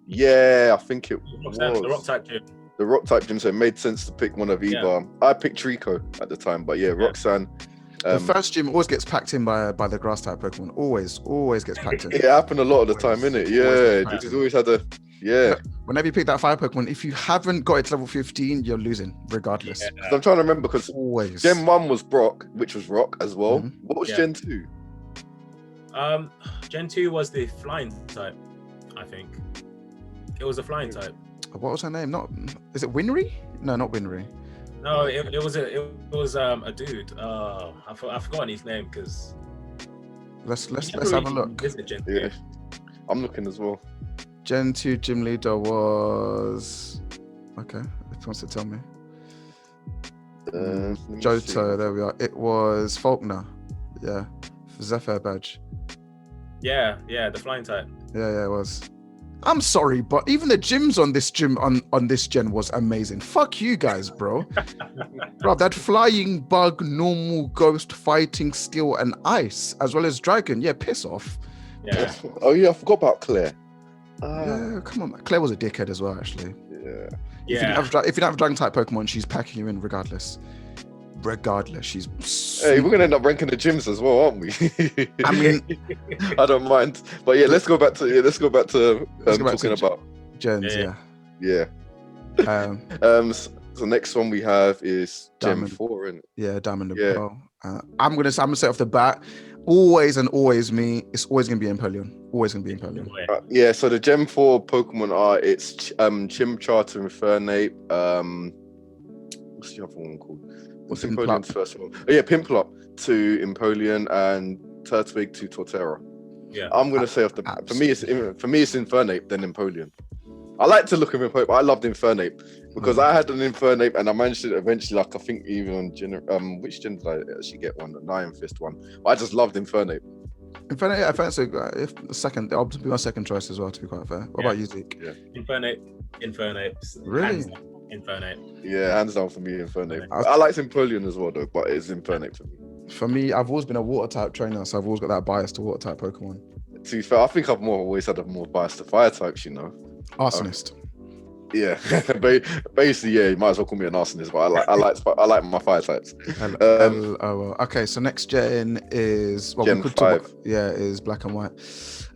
Yeah, I think it was the Rock type gym. The Rock type gym, so it made sense to pick one of either. Yeah. I picked Trico at the time, but Roxanne. The first gym always gets packed in by the grass type Pokemon. Always gets packed in. It happened a lot of the time, innit? Yeah, it always had a. Yeah. Whenever you pick that fire Pokemon, if you haven't got it to level 15, you're losing, regardless. Yeah. I'm trying to remember because Gen 1 was Brock, which was Rock as well. Mm-hmm. What was Gen 2? Gen 2 was the flying type, I think. It was a flying type. what was her name? Not is it Winry? No, not Winry. No, it was a dude. I've forgotten his name because Let's have a look. Yeah, I'm looking as well. Gen 2 gym leader was okay. If you wants to tell me. Johto, there we are. It was Faulkner. Yeah, Zephyr badge. Yeah, the flying type. Yeah, it was. I'm sorry, but even the gyms on this gen was amazing. Fuck you guys, bro. Bro, that flying bug, normal, ghost, fighting, steel, and ice, as well as dragon. Yeah, piss off. Yeah. Oh yeah, I forgot about Claire. Yeah, come on, man. Claire was a dickhead as well, actually. Yeah. If you don't have dragon type Pokemon, she's packing you in regardless. She's. Hey, we're gonna end up ranking the gyms as well, aren't we? I mean, I don't mind, but yeah, let's go back to talking about gens. Yeah. So next one we have is Gen 4, isn't it? Yeah, Diamond and Pearl. I'm gonna say off the bat, always me. It's always gonna be Empoleon. Always gonna be Empoleon. Yeah. So the Gen 4 Pokemon are Chimchar to Infernape. What's the other one called? What's Empoleon's first one? Oh yeah, Pimplop to Empoleon and Turtwig to Torterra. Yeah. I'm gonna say off the bat. For me it's Infernape, then Empoleon. I like to look at Empoleon, but I loved Infernape because I had an Infernape and I managed to eventually, like I think even on which gen did I actually get one? The Iron Fist one. But I just loved Infernape. Infernape, I fancy if the second, I'll be my second choice as well. To be quite fair. What about you, Zeke? Yeah. Infernape. Really? Infernape. Yeah, hands down for me, Infernape. I like Empoleon as well though, but it's Infernape for me. For me, I've always been a water type trainer, so I've always got that bias to water type Pokemon. To be fair, I think I've always had a more bias to fire types, you know. Arsonist. Yeah, basically, yeah. You might as well call me an arsonist, but I like my fire types. Okay, so next gen is Gen 5. Is Black and White,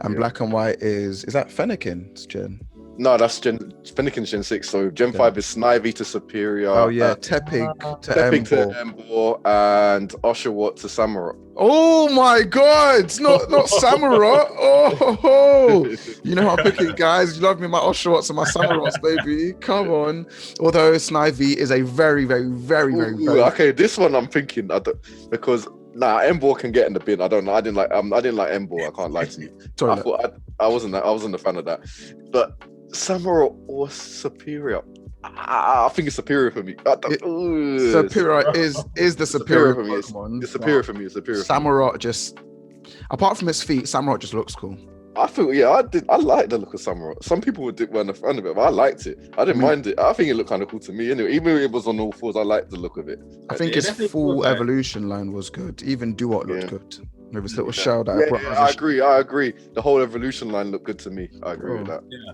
and Black and White is that Fennekin's gen? No, that's Fennekin's Gen 6. So Gen 5 is Snivy to Superior. Oh yeah, Tepig to Emboar and Oshawott to Samurott. Oh my God, not Samurott. Oh, you know how I'm picking, guys. You love me, my Oshawotts and my Samurotts, baby. Come on. Although Snivy is a very okay. This one I'm thinking because Emboar can get in the bin. I don't know. I didn't like Emboar. I can't lie to you. I wasn't a fan of that, but Samurott or Superior. I think it's Superior for me. Superior is the superior for me. It's Superior for me. Samurott just, apart from his feet, Samurott just looks cool. I feel I like the look of Samurott. Some people weren't a fan of it, but I liked it. I didn't mind it. I think it looked kind of cool to me. Anyway, even if it was on all fours, I liked the look of it. I think his full evolution line was good. Even Duot looked good. With his little shell that I agree. The whole evolution line looked good to me. I agree with that. Yeah.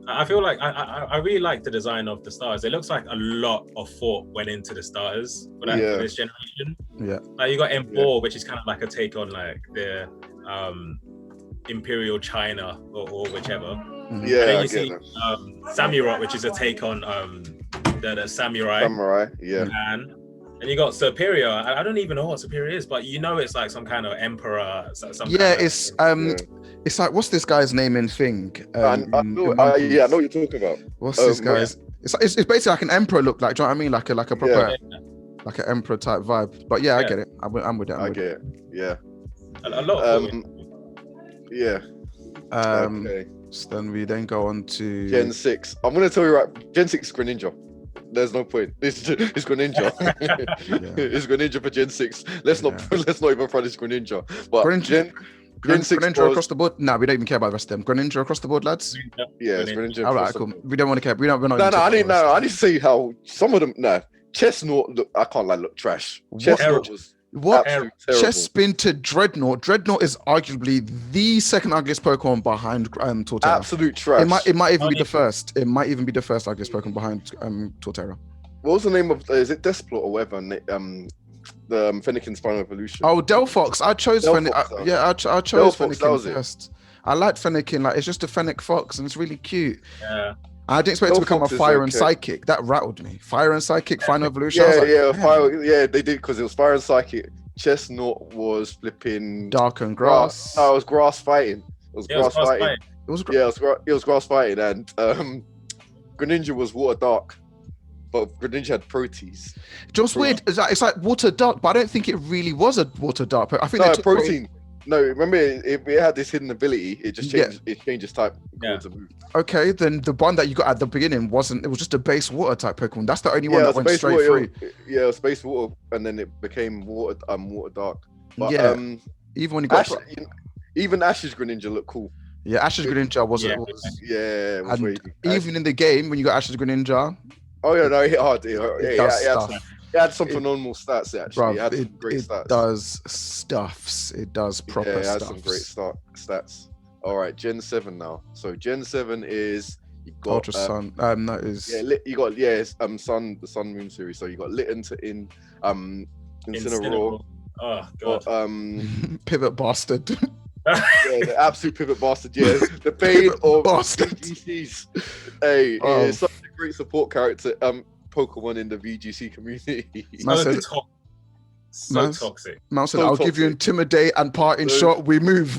I feel like I really like the design of the starters. It looks like a lot of thought went into the starters for this generation. Yeah. Like you got Emboar, which is kind of like a take on like the Imperial China or whichever. Mm-hmm. Yeah. And then you see Samurott, which is a take on the samurai. Samurai, yeah. And you got Superior. I don't even know what Superior is, but you know it's like some kind of emperor. It's like, what's this guy's name in Thing? I know what you're talking about. What's this guy's? Yeah. It's basically like an emperor look, like, do you know what I mean? Like a proper, like an emperor type vibe. But I get it. I'm with that. I get it. Yeah. A lot of yeah. Okay. So then we go on to Gen 6. I'm gonna tell you right. Gen 6 is Greninja. There's no point. It's Greninja. It's Greninja for Gen 6. Let's not even front this Greninja. But Gen 6 Greninja across the board. Nah, we don't even care about the rest of them. Greninja across the board, lads. Yeah, it's Greninja. All right, cool. We don't want to care. I need to see how some of them. Chestnut. Look, I can't look trash. Chestnut was absolutely terrible. Chest spin to Dreadnought. Dreadnought is arguably the second ugliest Pokemon behind Torterra. Absolute trash. It might even be the first. It might even be the first ugliest Pokemon behind Torterra. What was the name of? Is it Despot or whatever? The Fennekin's Final Evolution. Oh, Delphox. I chose Fennekin. I chose Fennekin first. I liked Fennekin. Like, it's just a Fennec Fox, and it's really cute. Yeah. I didn't expect it to become a Fire and Psychic. That rattled me. Fire and Psychic, Final Evolution. Fire. They did because it was Fire and Psychic. Chestnut was flipping Dark and Grass. No, it was Grass Fighting. It was Grass Fighting. It was Grass Fighting, and Greninja was water dark, but Greninja had Protease. Just weird. It's like water dark, but I don't think it really was a water dark. I think No, they took protein. No, remember it had this hidden ability. It just changed. It changes type. Yeah. To move. Okay, then the one that you got at the beginning wasn't. It was just a base water type Pokemon. That's the only one that went straight through. Yeah, it was space water, and then it became water dark. But, yeah. Even when you got even Ash's Greninja looked cool. Yeah, Ash's Greninja was. And even in the game when you got Ash's Greninja. Oh yeah, no, it hit hard. It had some phenomenal stats actually. Bruv, it had some great stats. It does stuffs. It does proper stuff. Yeah, it had some great stats. All right, Gen 7 now. So Gen 7 is you got Ultra Sun. That is you got the Sun Moon series. So you got in Incineroar. Oh god. Pivot bastard. Yeah, the absolute pivot bastard. Yeah, the bane of bastard. VGCs. Hey, it's such a great support character. Pokemon in the VGC community. So toxic. Man said, I'll give you Intimidate and Parting Shot. We move.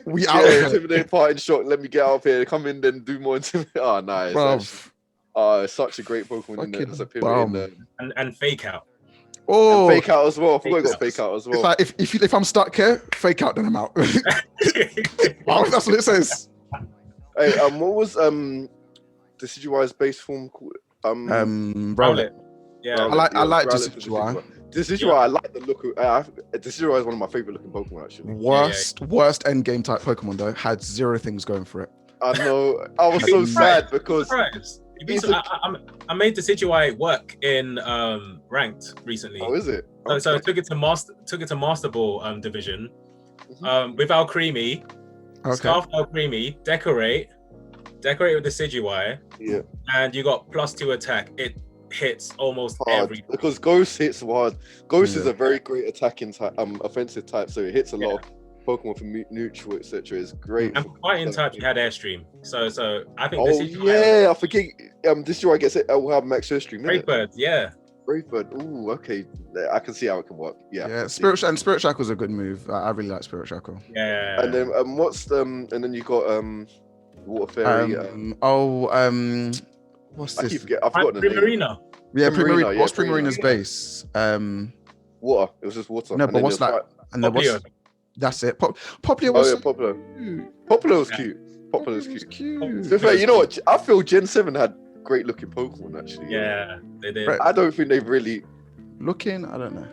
We out here. Intimidate, Parting Shot. Let me get out of here. Come in, then do more Intimidate. Oh, nice. It's such a great Pokemon in there. There's a pivot in there. And Fake Out. Oh, and Fake Out as well. I forgot you got Fake Out as well. It's like if I'm stuck here, Fake Out, then I'm out. That's what it says. Hey, what was Decidueye's base form called? Rowlet. Yeah, I like Decidueye. Decidueye, I like the look of. Decidueye is one of my favorite looking Pokemon actually. Worst end game type Pokemon though. Had zero things going for it. I know. I was so sad because. I made Decidueye work in ranked recently. Oh, is it? Okay. So I took it to Master Ball division. With Alcremie, Scarf Alcremie, Decorate with Decidueye. Yeah. And you got +2 attack. It hits almost every. Because Ghost hits hard. Ghost is a very great attacking type, offensive type, so it hits a lot of Pokemon from neutral, etc. It's great. And fighting type, you had Airstream. So I think. I forget. Decidueye gets it. Will have Max Airstream. Brave Bird, yeah. Brave Bird. Ooh, okay. I can see how it can work. Yeah. Spirit Shackle's a good move. I really like Spirit Shackle. Yeah. And then and then you got Water Fairy. What's this? I've forgotten the name. Primarina. Yeah, Primarina. What's Primarina's base? Water. It was just water. No, but what's that? And then what's? That's it. Poplar was. Oh yeah, Poplar. Poplar was cute. Poplar was cute. To be fair, you know what? I feel Gen 7 had great looking Pokemon actually. Yeah, they did. I don't think they've really. Looking, I don't know.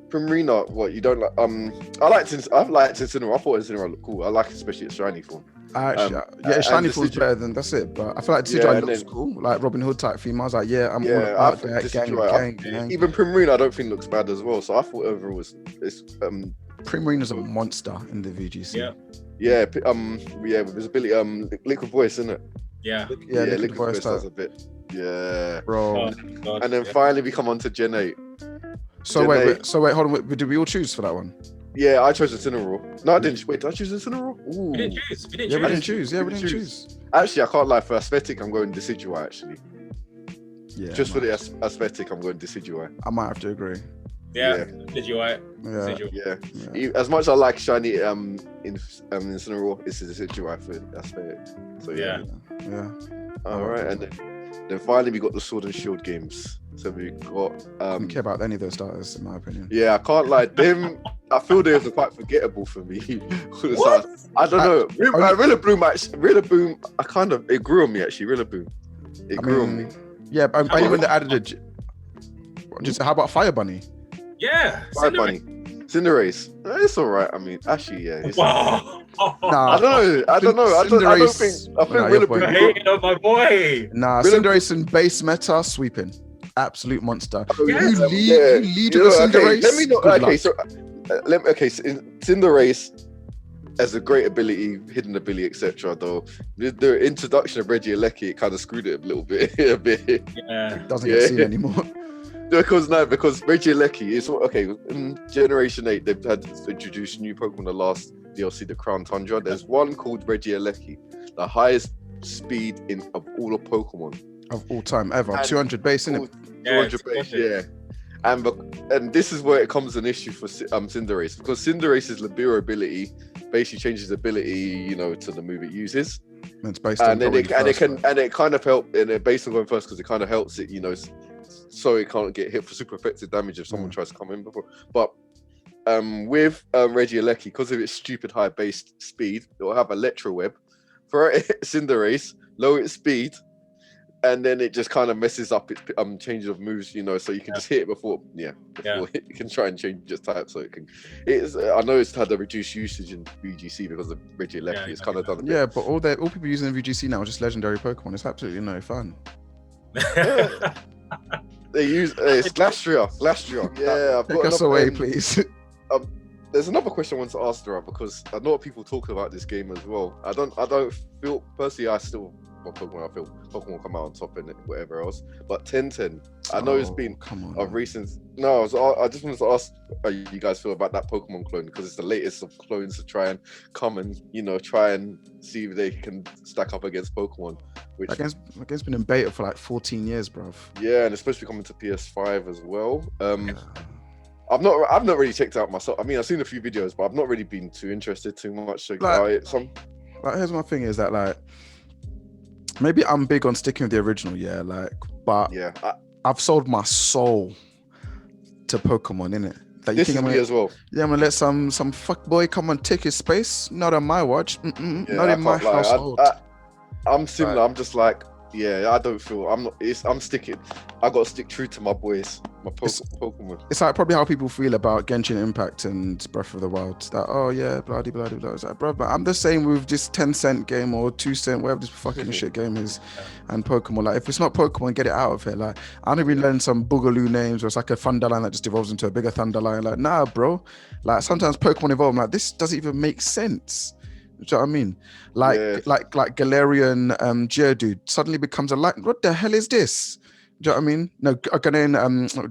Primarina, what you don't like? I've liked Incineroar. I thought Incineroar looked cool. I like especially its shiny form. Shiny form's better than that's it. But I feel like Decidueye looks cool, like Robin Hood type theme. I was like, I'm all about that gang. Even Primarina, I don't think looks bad as well. So I thought overall Primarina's a monster in the VGC. With his ability, Liquid Voice, isn't it? Yeah, Liquid Voice does a bit. Yeah, bro. And then finally we come on to Gen 8. So wait, hold on. Did we all choose for that one? Yeah, I chose Incineroar. No, I didn't. Wait, did I choose Incineroar? Ooh. We didn't choose. We didn't choose. Actually, I can't lie. For aesthetic, I'm going Decidueye. Actually, just for the aesthetic, I'm going Decidueye. I might have to agree. Decidueye. Yeah. As much as I like shiny Incineroar, it's Decidueye for aesthetic. So yeah. All right, and then finally we got the Sword and Shield games. So we got. I don't care about any of those starters, in my opinion. Yeah, I can't lie. Them, I feel they were quite forgettable for me. I don't know. Rillaboom. It grew on me actually. Rillaboom. It grew on me. Yeah, but only when they added how about Fire Bunny? Yeah, Fire Bunny. Cinderace. It's all right. I mean, actually, yeah. Wow. I don't know. I think Rillaboom. Hating on my boy. Nah, Cinderace in base meta sweeping. Absolute monster. You lead with Cinderace. Cinderace has a great ability, hidden ability, etc. Though the introduction of Regieleki, it kind of screwed it a little bit. It doesn't get seen anymore. Because Regieleki is in Generation 8 they've had introduced new Pokemon the last DLC, the Crown Tundra. There's one called Regieleki, the highest speed of all of Pokemon. Of all time ever. 200 base, innit? 200 base, yeah. And this is where it comes an issue for Cinderace, because Cinderace's Libero ability basically changes ability, to the move it uses. It's based on it kind of help, and it based on going first because it kind of helps it, so it can't get hit for super effective damage if someone tries to come in before. But with Regieleki, because of its stupid high base speed, it will have Electro Web, throw it Cinderace, lower its speed, and then it just kind of messes up its change of moves, so you can just hit it before you can try and change its type, so it can. I know it's had a reduced usage in VGC because of Regieleki. It's kind of done. But all people using VGC now are just legendary Pokemon. It's absolutely no fun. They use it's Glastrier. Yeah, I've got take us away, please. There's another question I want to ask Dara, because a lot of people talk about this game as well. I don't feel personally. I feel Pokemon come out on top and whatever else. But 1010, I know it's been of recent. No, I just wanted to ask how you guys feel about that Pokemon clone, because it's the latest of clones to try and come and try and see if they can stack up against Pokemon. Which that game's been in beta for like 14 years, bruv. Yeah, and it's supposed to be coming to PS5 as well. I've not really checked out myself. I mean, I've seen a few videos, but I've not really been too interested too much. Here's my thing: is that like maybe I'm big on sticking with the original, but I've sold my soul to Pokemon, innit? Like, this is me as well. Yeah, I'm gonna let some fuckboy come and take his space. Not on my watch. Not in my household. I'm similar. I'm just like, I don't feel. I'm sticking. I gotta stick true to my boys, my Pokemon. It's like probably how people feel about Genshin Impact and Breath of the Wild. That blah blah blah. It's like, bro, but I'm the same with this 10-cent game or 2-cent, whatever this fucking shit game is, and Pokemon. Like, if it's not Pokemon, get it out of here. Like, I don't even learn some boogaloo names, or it's like a Thunderline that just evolves into a bigger Thunderline. Like, nah, bro. Like, sometimes Pokemon evolve. I'm like, this doesn't even make sense. Do you know what I mean? Like Galarian Geodude suddenly becomes what the hell is this? Do you know what I mean? No, Galarian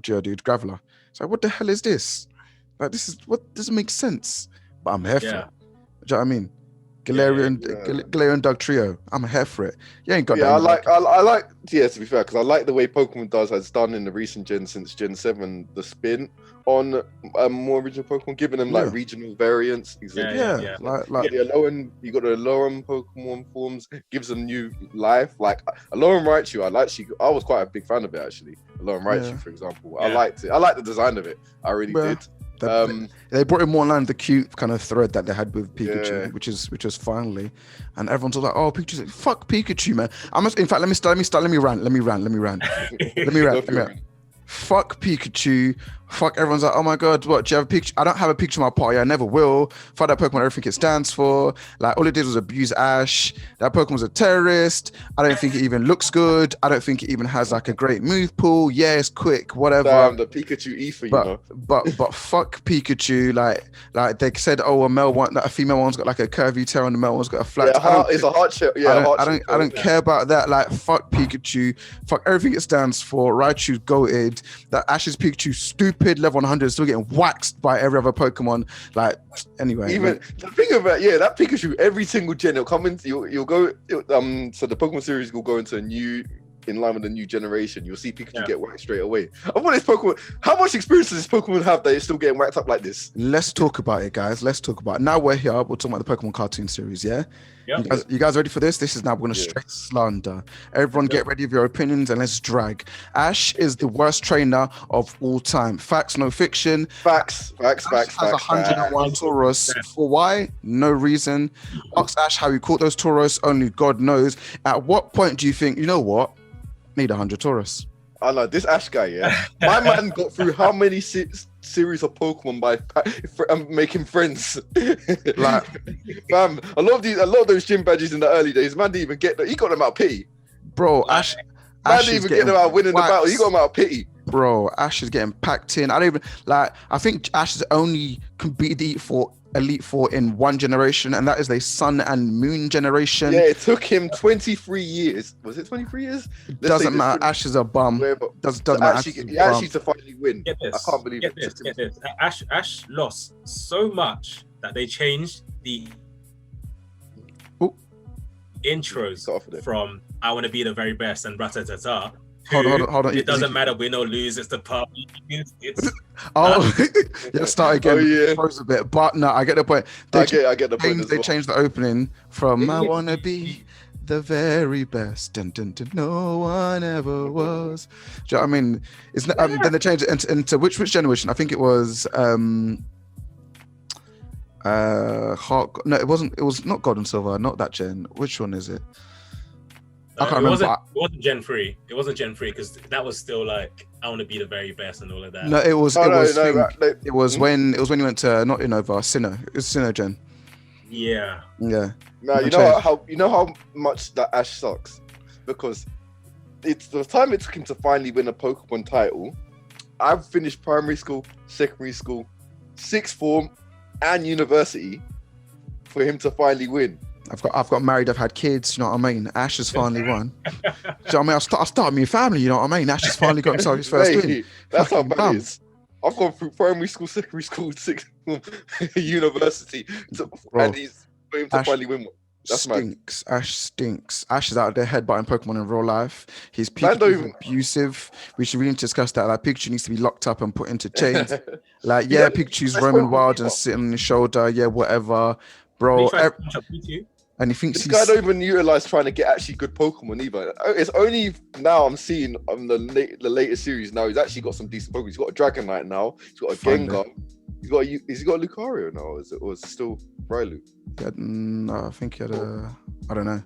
Geodude, Graveler. It's like, what the hell is this? Like, this is what doesn't make sense. But I'm here for it. Do you know what I mean? Galarian Dugtrio. I'm here for it. You ain't got that. I like to be fair, because I like the way Pokemon has done in the recent gen since Gen 7, the spin on more original Pokemon, giving them like regional variants. Like the Alolan, you got the Alolan Pokemon forms, gives them new life. Like Alolan Raichu, I was quite a big fan of it actually. Alolan Raichu, for example, I liked it. I liked the design of it. I really did. They brought in more in line with the cute kind of thread that they had with Pikachu, which was finally, and everyone's all like, "Oh, Pikachu's like, fuck Pikachu, man." In fact, let me rant. Fuck Pikachu. Fuck, everyone's like, oh my god, what, do you have a Pikachu? I don't have a Pikachu in my party, I never will. Fuck that Pokemon, everything it stands for. Like, all it did was abuse Ash. That Pokemon's a terrorist. I don't think it even looks good. I don't think it even has like a great move pool. Yeah, it's quick, whatever. Damn, the Pikachu ether, But fuck Pikachu. Like they said, oh, a female one's got like a curvy tail and the male one's got a flat. It's a heart shape. I don't care about that. Like, fuck Pikachu. Fuck everything it stands for. Raichu's goated. That Ash's Pikachu stupid level 100 still getting waxed by every other Pokemon. Like, anyway, even the thing about that Pikachu, every single gen it'll come into you'll go so the Pokemon series will go into in line with the new generation. You'll see Pikachu get whacked straight away. I want this Pokemon. How much experience does this Pokemon have that it's still getting whacked up like this? Let's talk about it, guys. Let's talk about it. Now we're here. We're talking about the Pokemon cartoon series, yeah? You guys ready for this? This is now we're going to straight slander. Everyone get ready with your opinions and let's drag. Ash is the worst trainer of all time. Facts, no fiction. Facts. Has 101 Tauros. For why? No reason. Ask Ash how he caught those Tauros. Only God knows. At what point do you think, you know what? Need 100 Tauros. I know this Ash guy, my man got through how many series of Pokemon by making friends. Like, fam, a lot of those gym badges in the early days, man didn't even get them. He got them out of pity. Bro, Ash didn't even get them out winning the battle. He got them out of pity. Bro, Ash is getting packed in. I think Ash has only competed for Elite Four in one generation, and that is the Sun and Moon generation. Yeah, it took him 23 years. Was it 23 years? Doesn't matter. Ash is a bum. Doesn't matter. Actually, to finally win. Get this. I can't believe it. Get this. Ash lost so much that they changed the intros from "I want to be the very best" and "Ratatata." Hold on. It doesn't matter, win or lose. It's the pub. Start again. Froze a bit, but no, I get the point. I get the point. They changed the opening from "I wanna be the very best. Dun, dun, dun, no one ever was. Do you know what I mean? It's not, then they changed it into which generation? I think it was no, it wasn't. It was not Gold and Silver. Not that gen. Which one is it? I can't remember. It wasn't Gen 3. It wasn't Gen 3 because that was still like I want to be the very best and all of that. No, it was. Oh, it was when you went to not Innova, Sinnoh. It was Sinnoh gen. Yeah. Yeah. Now you know how much that Ash sucks, because it's the time it took him to finally win a Pokemon title. I've finished primary school, secondary school, sixth form, and university for him to finally win. I've got married, I've had kids, you know what I mean? Ash has finally won. Do you know what I mean? I started my family, you know what I mean? Ash has finally got himself his first win. That's how bad it is. I've gone through primary school, secondary school, sixth form, university, and he's for him to finally win one. That's stinks. Mad. Ash stinks. Ash is out there headbutting Pokemon in real life. His Pikachu is abusive. We should really discuss that. Like, Pikachu needs to be locked up and put into chains. Like, yeah, Pikachu's roaming wild and sitting on his shoulder. Yeah, whatever, bro. And he thinks this guy don't even utilize trying to get actually good Pokemon either. It's only now I'm seeing on the latest series now he's actually got some decent Pokemon. He's got a Dragonite now. He's got a Gengar. He's got a Lucario now. Or is it still Brylu? No, I think he had a. I don't know.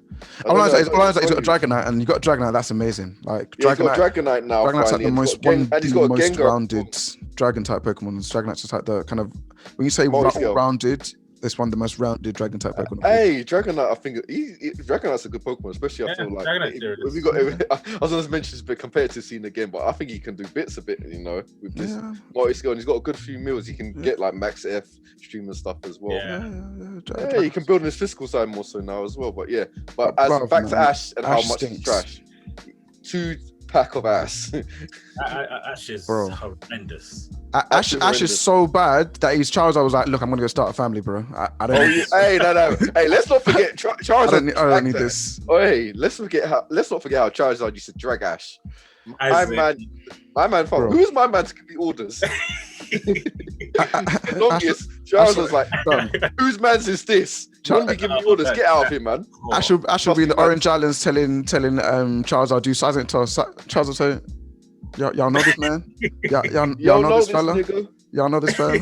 All I know is he's got a Dragonite, and you got a Dragonite. That's amazing. Like Dragonite, he's got Dragonite now. Dragonite's like the most rounded Dragon type Pokemon. Dragonite's just like the kind of when you say rounded. It's one of the most rounded Dragon type Pokemon. Hey, Dragonite, I think Dragonite's a good Pokemon, especially after like. I was going to mention this, but compared to seeing again, but I think he can do bits a bit, you know, with this multi-skill, and he's got a good few meals. He can get like max F stream and stuff as well. Yeah, he can build on his physical side more so now as well. But back to Ash and how much he's trash. 2-pack of ass. Ash is horrendous. Ash is so bad that his Charizard was like, "Look, I'm gonna go start a family, bro. I don't." Hey, no. Hey, let's not forget Charizard. I don't need this. Oh, hey, let's not forget how Charizard used to drag Ash. My man, who's my man to give me orders? The longest Charizard's like, whose man's is this? When we give me orders, get out of here, man. Ash will be in the Orange Islands telling Charizard do something to Charizard say, y'all know this man? Y'all know this fella? Y'all know this fella?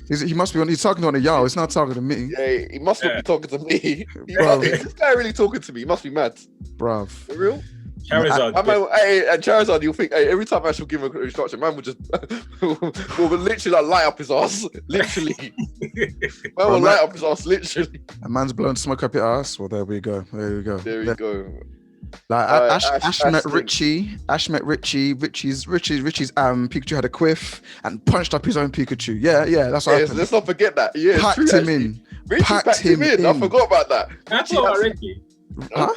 He must be he's talking to one of y'all. He's not talking to me. Yeah, he must not be talking to me. This guy really talking to me. He must be mad. Bruv. For real? Charizard. And Charizard, you'll think, hey, every time Ash will give him an instruction, man will just will literally like, light up his ass. Literally. Man will light up his ass, literally. A man's blowing smoke up your ass. Well, there we go. There we go. Like Ash met Richie. Ash met Richie. Richie's Pikachu had a quiff and punched up his own Pikachu. Yeah, that's what happened. Let's not forget that. Yeah, packed him in. Richie packed him in. I forgot about that. Richie. Huh?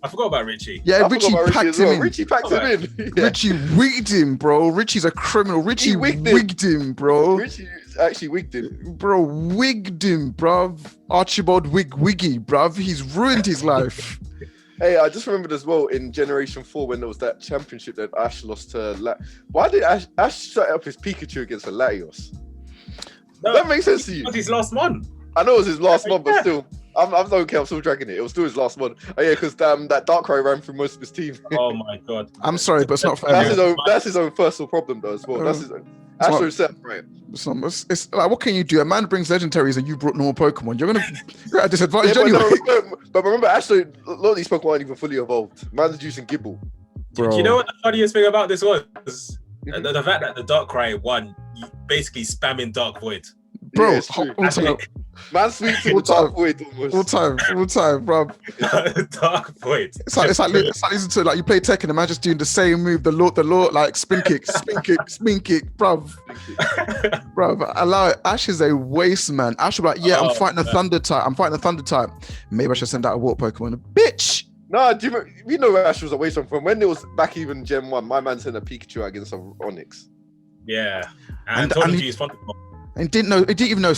I forgot about Richie. Yeah, Richie packed him in. Richie packed him in. Yeah. Richie wigged him, bro. Richie's a criminal. Richie wigged him, bro. Richie actually wigged him. Bro, wigged him, bruv. Archibald Wiggy, bruv. He's ruined his life. Hey, I just remembered as well in Generation 4 when there was that championship that Ash lost to Why did Ash set up his Pikachu against a Latios? No, that makes sense to you. It was his last one. I know it was his last one, but still. I'm okay, I'm still dragging it. It was still his last one. Oh yeah, because that Darkrai ran through most of his team. Oh my god. I'm sorry, but it's not fair. That's his own personal problem though as well. That's his own. Astro set right. It's like, what can you do? A man brings legendaries and you brought normal Pokemon. You're at a disadvantage anyway. But remember, Astro, a lot of these Pokemon aren't even fully evolved. Man's using Gibble. Bro. Do you know what the funniest thing about this was? The fact that the Darkrai won, basically spamming Dark Void. Bro, yeah, man sweeps in the Dark Void almost. All time, bro. Dark Void. It's like listen to like you play Tekken, the man just doing the same move, the Lord, like spin kick, bruv. Allow it. Ash is a waste man. Ash will be like, I'm fighting the Thunder type. Maybe I should send out a Water Pokemon. Bitch. No, you know where Ash was a waste from when it was back even Gen 1, my man sent a Pikachu against an Onyx. Yeah. And told him to use Thunderbolt. And he didn't even know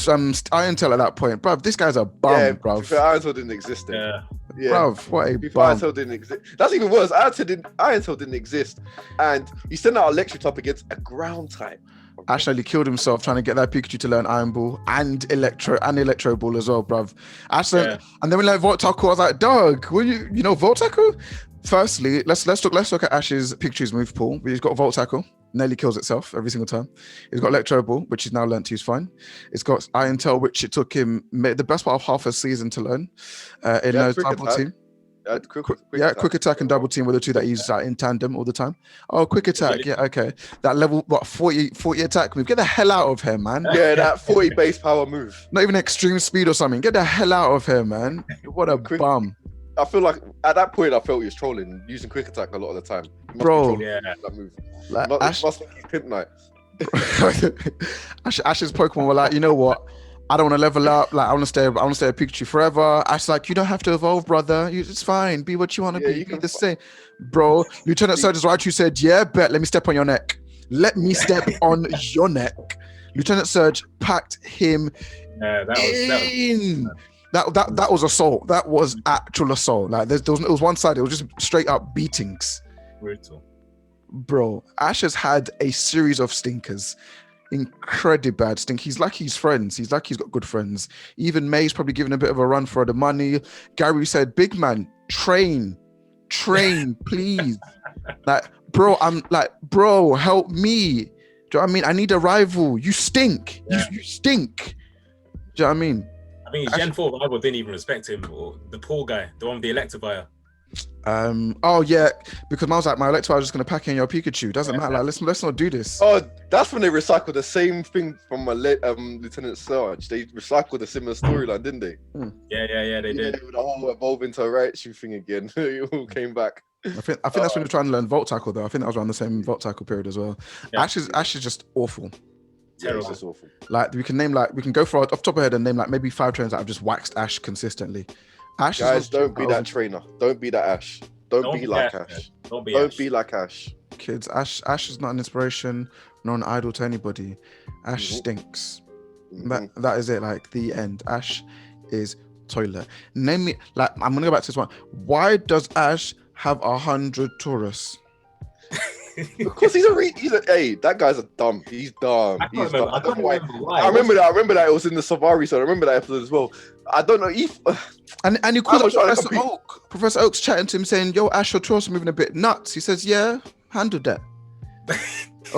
Iron Tail at that point, bruv. This guy's a bum, bruv. Iron Tail didn't exist then. Yeah. Bruv, what a bum. Iron Tail didn't exist. That's even worse. Iron Tail didn't exist, and he sent out Electric type against a Ground type. Ash nearly killed himself trying to get that Pikachu to learn Iron Ball and Electro Ball as well, bruv. Ash and then we learned Volt Tackle. I was like, dog, will you know Volt Tackle? Firstly, let's look at Ash's Pikachu's move pool. He's got Volt Tackle, nearly kills itself every single time. He's got Electro Ball, which he's now learned to use fine. It's got Iron Tail, which it took him the best part of half a season to learn. In Double Team. Quick attack and double team were the two that he used in tandem all the time. Oh, quick attack, yeah, okay. That level, 40 attack move. Get the hell out of here, man. Yeah, that 40 base power move. Not even extreme speed or something. Get the hell out of here, man. What a bum. I feel like at that point I felt he was trolling, using quick attack a lot of the time. Bro, that move. Like, must think he's Pimp Knight. Ash's Pokemon were like, you know what? I don't want to level up. Like I want to stay a Pikachu forever. Ash's like, you don't have to evolve, brother. It's fine. Be what you want to be. You be the same, bro. Lieutenant Surge's right. You said, yeah, bet. Let me step on your neck. Let me step on your neck. Lieutenant Surge packed him in. That was assault. That was actual assault. Like it was one side. It was just straight up beatings. Brutal. Bro, Ash has had a series of stinkers. Incredibly bad stink. He's like he's friends. He's like he's got good friends. Even May's probably giving a bit of a run for the money. Gary said, "Big man, train, please." Like, bro, I'm like, bro, help me. Do you know what I mean? I need a rival. You stink. You stink. Do you know what I mean? I think his Gen 4 rival didn't even respect him, or the poor guy, the one with the Electivire. Oh yeah, because I was like, my Electivire is just gonna pack in your Pikachu. Doesn't matter. Like, let's not do this. Oh, that's when they recycled the same thing from Lieutenant Surge. They recycled a similar storyline, didn't they? Yeah, they did. With the whole evolve into a Raichu thing again. It all came back. I think that's when they're trying to learn Volt Tackle though. I think that was around the same Volt Tackle period as well. Yeah. Ash is just awful. Terrible. It's awful. Like we can go for off the top of our head and name like maybe 5 trainers that have just waxed Ash consistently. Ash, guys, don't be that trainer. Don't be that Ash. Don't be like Ash. Don't be like Ash. Kids, Ash is not an inspiration, nor an idol to anybody. Ash stinks. That is it. Like the end. Ash is toilet. Name me. Like I'm gonna go back to this one. Why does Ash have 100 Taurus? Because hey, that guy's a dumb. He's dumb. I don't know why. I remember that. It was in the Savari, so I remember that episode as well. I don't know if. And he called up Professor Oak. Professor Oak's chatting to him saying, "Yo, Ash, your Taurus are moving a bit nuts." He says, "Yeah, handled that."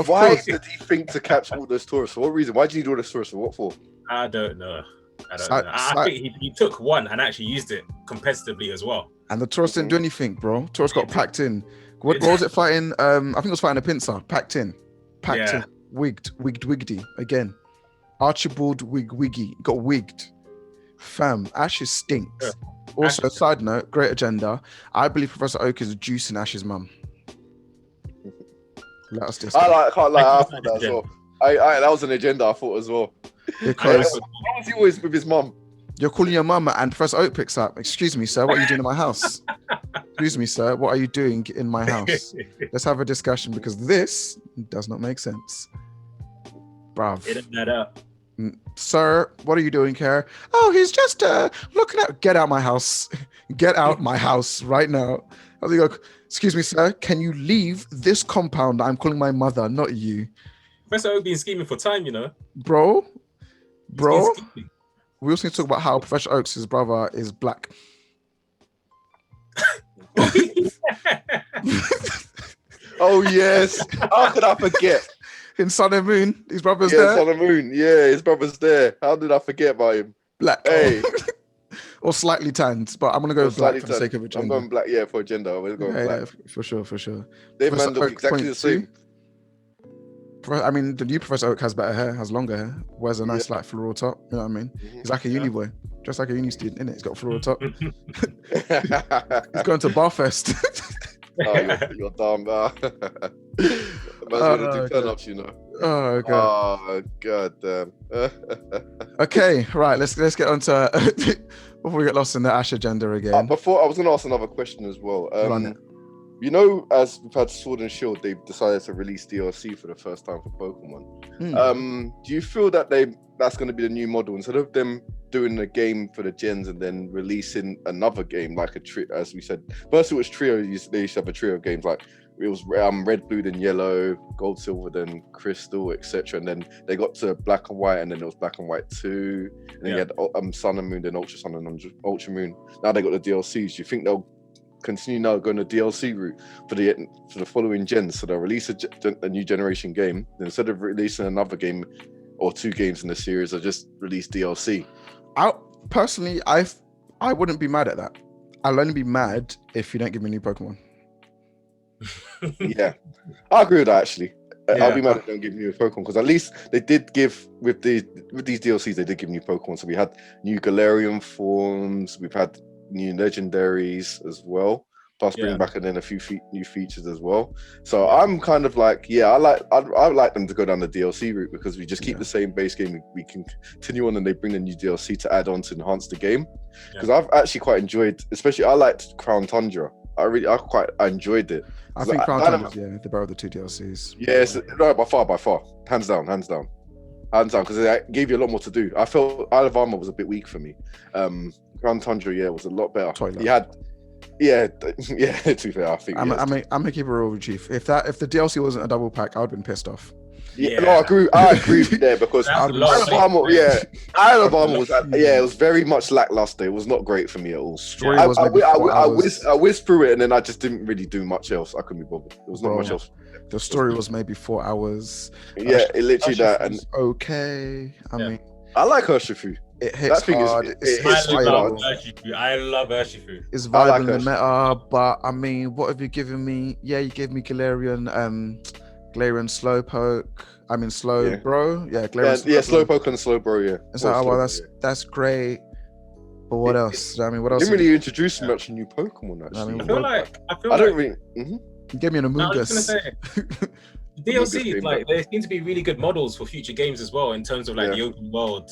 Why did he think to catch all those Taurus? For what reason? Why did he do all those Taurus? For what for? I don't know. I think he took one and actually used it competitively as well. And the Taurus didn't do anything, bro. Taurus got packed in. What was it fighting? I think it was fighting a pincer. Packed in. Wiggedy again. Archibald Wiggy got wigged. Fam, Ash stinks. Yeah. Also, side note, great agenda. I believe Professor Oak is juicing Ash's mum. Let us discuss. I thought that as well. That was an agenda I thought as well. Because why was he always with his mum? You're calling your mum and Professor Oak picks up. Excuse me, sir, what are you doing in my house? Excuse me, sir, what are you doing in my house? Let's have a discussion because this does not make sense. Bruv. Get that up. Sir, what are you doing here? Oh, he's just looking at. Get out my house. Get out my house right now. I think, excuse me, sir, can you leave this compound? I'm calling my mother, not you. Professor Oak been scheming for time, you know. Bro. We also need to talk about how Professor Oak's his brother is black. Oh yes. How could I forget? In Sun and Moon, his brother's there. Sun and Moon, his brother's there. How did I forget about him? Black. Hey. Or slightly tanned, but I'm gonna go with black for the sake of agenda. I'm going black, for agenda. I'm going black. Yeah, for sure. They man look exactly the same. I mean, the new Professor Oak has better hair, has longer hair, wears a nice like floral top. You know what I mean? He's like a uni boy, just like a uni student, innit? He's got a floral top. He's going to Barfest. You're dumb. Man's gonna do turn-ups, you know. Oh god. Oh god damn. Okay, right. Let's get on to before we get lost in the Ash agenda again. Before I was gonna ask another question as well. You know, as we've had Sword and Shield, they've decided to release DLC for the first time for Pokemon. Do you feel that that's going to be the new model instead of them doing a game for the gens and then releasing another game like as we said? First it was trio. They used to have a trio of games like it was red, blue, then yellow, gold, silver, then crystal, etc. And then they got to black and white, and then it was black and white 2. And then you had sun and moon, then ultra sun and ultra moon. Now they got the DLCs. Do you think they'll continue now going the DLC route for the following gens? So they'll release a new generation game, then instead of releasing another game or 2 games in the series, they'll just release DLC. Personally, I wouldn't be mad at that. I'll only be mad if you don't give me a new Pokemon. Yeah, I agree with that actually. I'll be mad if they don't give me a Pokemon, because at least they did give with these DLCs, they did give new Pokemon. So we had new Galarian forms, we've had new legendaries as well, plus bring back and then a few new features as well. So I'm kind of like, I like them to go down the DLC route, because we just keep the same base game, we can continue on, and they bring the new DLC to add on to enhance the game. Because I've actually quite enjoyed, especially I liked Crown Tundra. I enjoyed it. I think Crown Tundra, they borrowed the 2 DLCs. Yes, no, by far, hands down, because it gave you a lot more to do. I felt Isle of Armor was a bit weak for me. Crown Tundra, was a lot better. Toilet. You had, to be fair, I think. I'm gonna keep it real with Chief. If the DLC wasn't a double pack, I would have been pissed off. No, I agree with you there, because Isle of Armor was, it was very much lackluster. It was not great for me at all. I whizzed through it, and then I just didn't really do much else. I couldn't be bothered. There was not much else. The story was maybe 4 hours. It literally that. And okay, I mean, I like Urshifu. It hits hard. I love Urshifu. It's vibing the meta, but I mean, what have you given me? Yeah, you gave me Galarian Slowpoke. I mean, Slowbro. Yeah, Galarian. Slowpoke and Slowbro. Yeah. It's like, that's great. But what else? I mean, what else? Didn't really introduce much new Pokemon. Actually, I mean, I don't really. You gave me an Amoonguss. I was gonna say, DLC, like, there seem to be really good models for future games as well, in terms of like the open world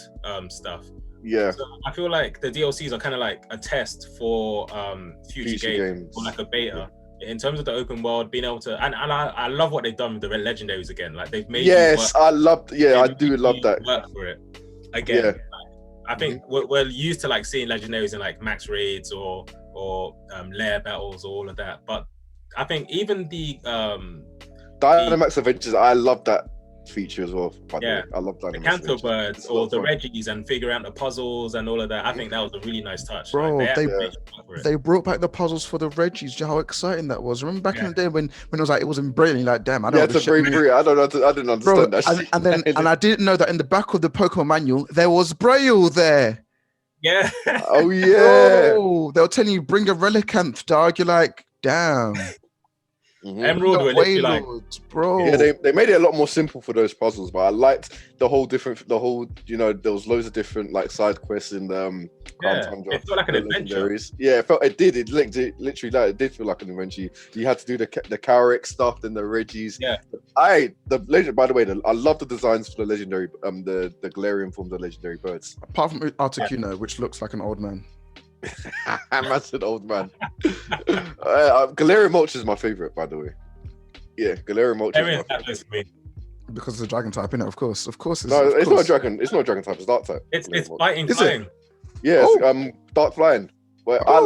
stuff. Yeah. So I feel like the DLCs are kind of like a test for future games, or like a beta. In terms of the open world, being able to, and I love what they've done with the legendaries again. Like, they've made I do love that. Work for it again. Yeah. Like, I think we're used to like seeing legendaries in like max raids or lair battles or all of that, but I think even the Dynamax Adventures, I love that feature as well. By the way. I love Dynamax. The Canto Birds or the Reggies and figure out the puzzles and all of that. I think that was a really nice touch. Bro, like, they brought back the puzzles for the Reggies. Do you know how exciting that was? Remember back in the day when it was like, it wasn't brilliant, like, damn, I don't know. I didn't understand that. And I didn't know that in the back of the Pokemon manual there was Braille there. Yeah. Oh yeah. Bro, they'll tell you bring a Relicanth, dog. You're like, damn. Emerald were literally like, bro. Yeah, they made it a lot more simple for those puzzles, but I liked there was loads of different like side quests in the it felt like an adventure. Yeah, it did feel like an adventure. You had to do the Carrick stuff, then the Reggies. Yeah. By the way, I love the designs for the legendary the Galarian forms of legendary birds. Apart from Articuno, which looks like an old man. That's an old man. Galarian Moltres is my favorite, by the way. Yeah, Galarian Moltres is my favorite. Because it's a dragon type, innit? Of course. It's not a dragon. It's not a dragon type. It's dark type. It's fighting flying. Yeah, dark flying. Well, I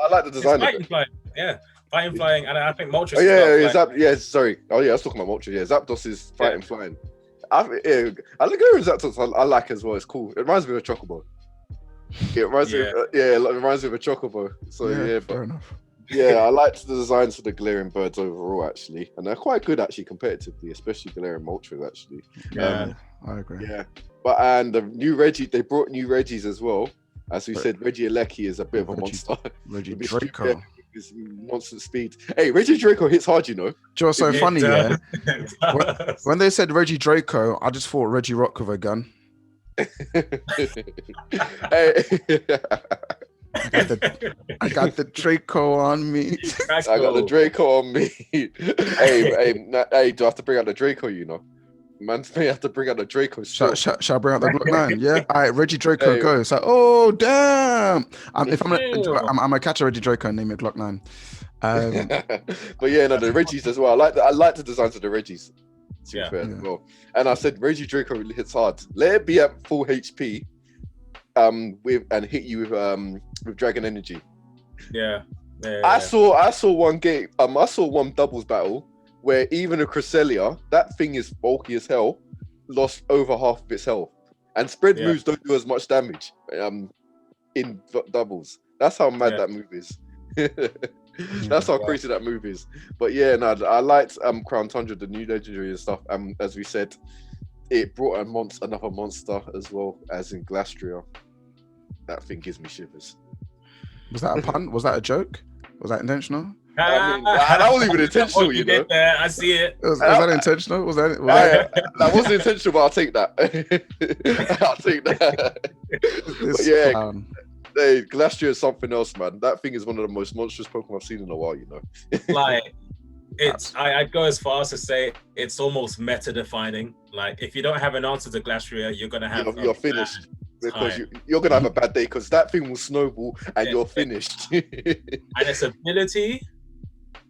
like the design. It's fighting flying. Yeah, fighting flying, and I think Moltres. Sorry. Oh yeah, I was talking about Moltres. Yeah, Zapdos is fighting flying. I like Galarian Zapdos. I like as well. It's cool. It reminds me of a Chocobo. It reminds me of a Chocobo. So fair enough. Yeah, I liked the designs for the Galarian birds overall, actually, and they're quite good actually competitively, especially Galarian Moltres actually. Yeah, I agree. Yeah, and the new Reggie, they brought new Reggies as well. As we said, Regieleki is a bit of a monster. Regidraco. His monster speed. Hey, Regidraco hits hard, you know. Do you know what's so funny? Yeah, when they said Regidraco, I just thought Reggie Rock with a gun. I got the Draco on me. I got the Draco on me. hey, do I have to bring out the Draco, you know? Man may have to bring out the Draco. Shall I bring out the Glock 9? Yeah. All right, Reggie Draco go. It's like, oh damn! I'm gonna catch a Reggie Draco and name it Glock 9. But yeah, no, the Reggies as well. I like the designs of the Reggies. To be fair, as well. And I said Reggie Draco really hits hard. Let it be at full HP, and hit you with Dragon Energy. Yeah. I saw one game. I saw one doubles battle where even a Cresselia, that thing is bulky as hell, lost over half of its health, and spread moves don't do as much damage. In doubles, that's how mad that move is. That's how crazy that move is. But yeah, no, I liked Crown Tundra, the new legendary and stuff. As we said, it brought another monster as well, as in Glastria. That thing gives me shivers. Was that a pun? Was that a joke? Was that intentional? I mean, that wasn't even intentional, you know. I see it. Was that intentional? Was that? That wasn't intentional, but I'll take that. I'll take that. But yeah, hey, Glastria is something else, man. That thing is one of the most monstrous Pokemon I've seen in a while, you know. Like, I'd go as far as to say it's almost meta-defining. Like, if you don't have an answer to Glastria, you're gonna have you're finished. Because you're gonna have a bad day because that thing will snowball and you're finished. And its ability,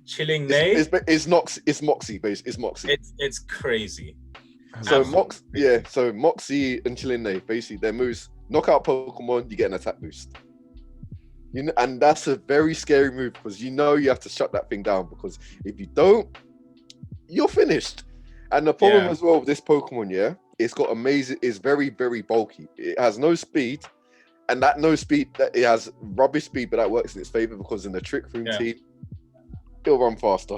Chilling Neigh, it's Moxie based. It's Moxie. It's crazy. So so Moxie and Chilling Neigh, basically their moves knock out Pokemon, you get an attack boost. You know, and that's a very scary move because you know you have to shut that thing down because if you don't, you're finished. And the problem as well with this Pokemon, it's got amazing. It's very, very bulky. It has no speed, and that no speed, it has rubbish speed, but that works in its favor because in the Trick Room team, it'll run faster.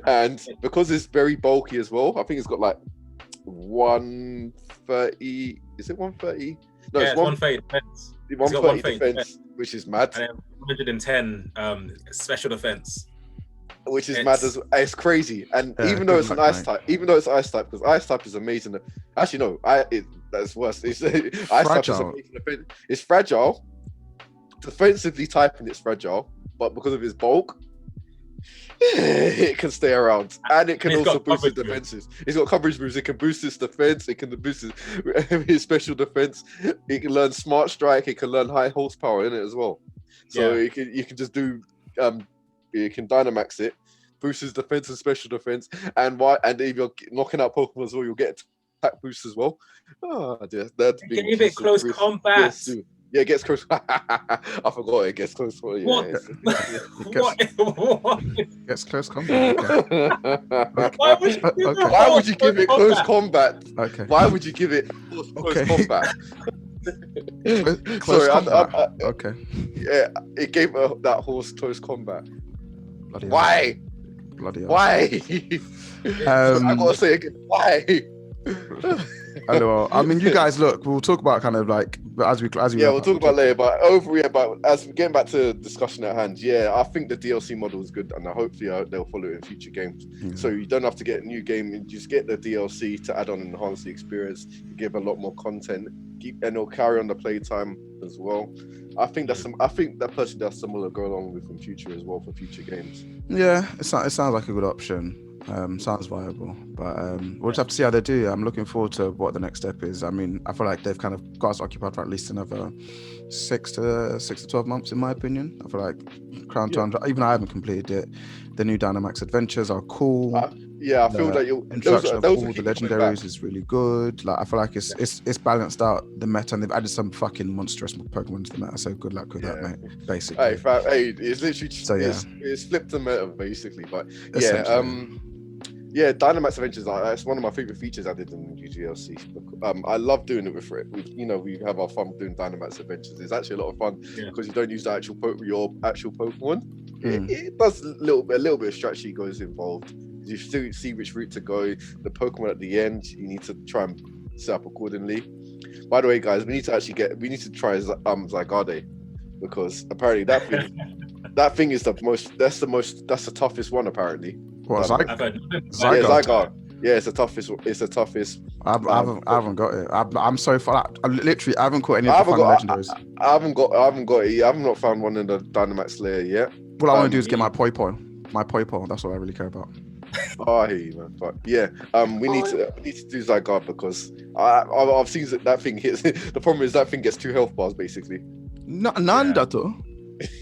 And because it's very bulky as well, I think it's got like 130. Is it 130? No, it's 130 defense. 130 defense, which is mad. And 110 special defense. Which is mad as it's crazy, and even though it's an ice type, because ice type is amazing. Actually, no, that's worse. It's ice type is amazing. It's fragile, defensively typing. It's fragile, but because of its bulk, it can stay around, and it can also boost its defenses. It's got coverage moves. It can boost its defense. It can boost its special defense. It can learn Smart Strike. It can learn high horsepower in it as well. So you can just do. You can Dynamax it, boost his defense and special defense, and if you're knocking out Pokemon as well, you'll get attack boost as well. Oh dear, that's can you get close combat? Yeah, it gets close. I forgot it gets close. Yeah, what? Gets close combat. Okay. Why would you give it close combat? Okay. Why would you give it close combat? Close combat. Okay. Yeah, it gave that horse close combat. Bloody why? Bloody why? I gotta say again, why? I mean, you guys, look, we'll talk about kind of like as we we'll talk about later. But as we getting back to the discussion at hand, I think the DLC model is good, and hopefully they'll follow it in future games. So you don't have to get a new game; you just get the DLC to add on and enhance the experience. You give a lot more content, and it'll carry on the playtime as well. I think that's similar go along with in future as well for future games. Yeah, it sounds like a good option. Sounds viable, but we'll just have to see how they do. I'm looking forward to what the next step is. I mean, I feel like they've kind of got us occupied for at least another 6 to 12 months, in my opinion. I feel like Crown Tundra, even I haven't completed it. The new Dynamax adventures are cool. I feel that introduction of all the legendaries is really good. Like, I feel like it's balanced out the meta, and they've added some fucking monstrous Pokemon to the meta. So good luck with that, mate. Basically, it's literally it's flipped the meta basically. But Dynamax Adventures, it's one of my favorite features I did in the GTLC. I love doing it with we have our fun doing Dynamax Adventures. It's actually a lot of fun because you don't use your actual Pokemon. It does a little bit of strategy goes involved. You still see which route to go. The Pokemon at the end, you need to try and set up accordingly. By the way, guys, we need to try Zygarde, because apparently that thing is that's the toughest one apparently. What, Zygarde? Yeah, it's the toughest. I haven't got it. I'm so far. I haven't caught any of the fun legendaries. I haven't got it. I've not found one in the Dynamax layer yet. What I want to do is get my Poipo. That's what I really care about. Oh, I hear you, man. But we need to do Zygarde because I've seen that thing hits. The problem is that thing gets 2 health bars basically. Dato.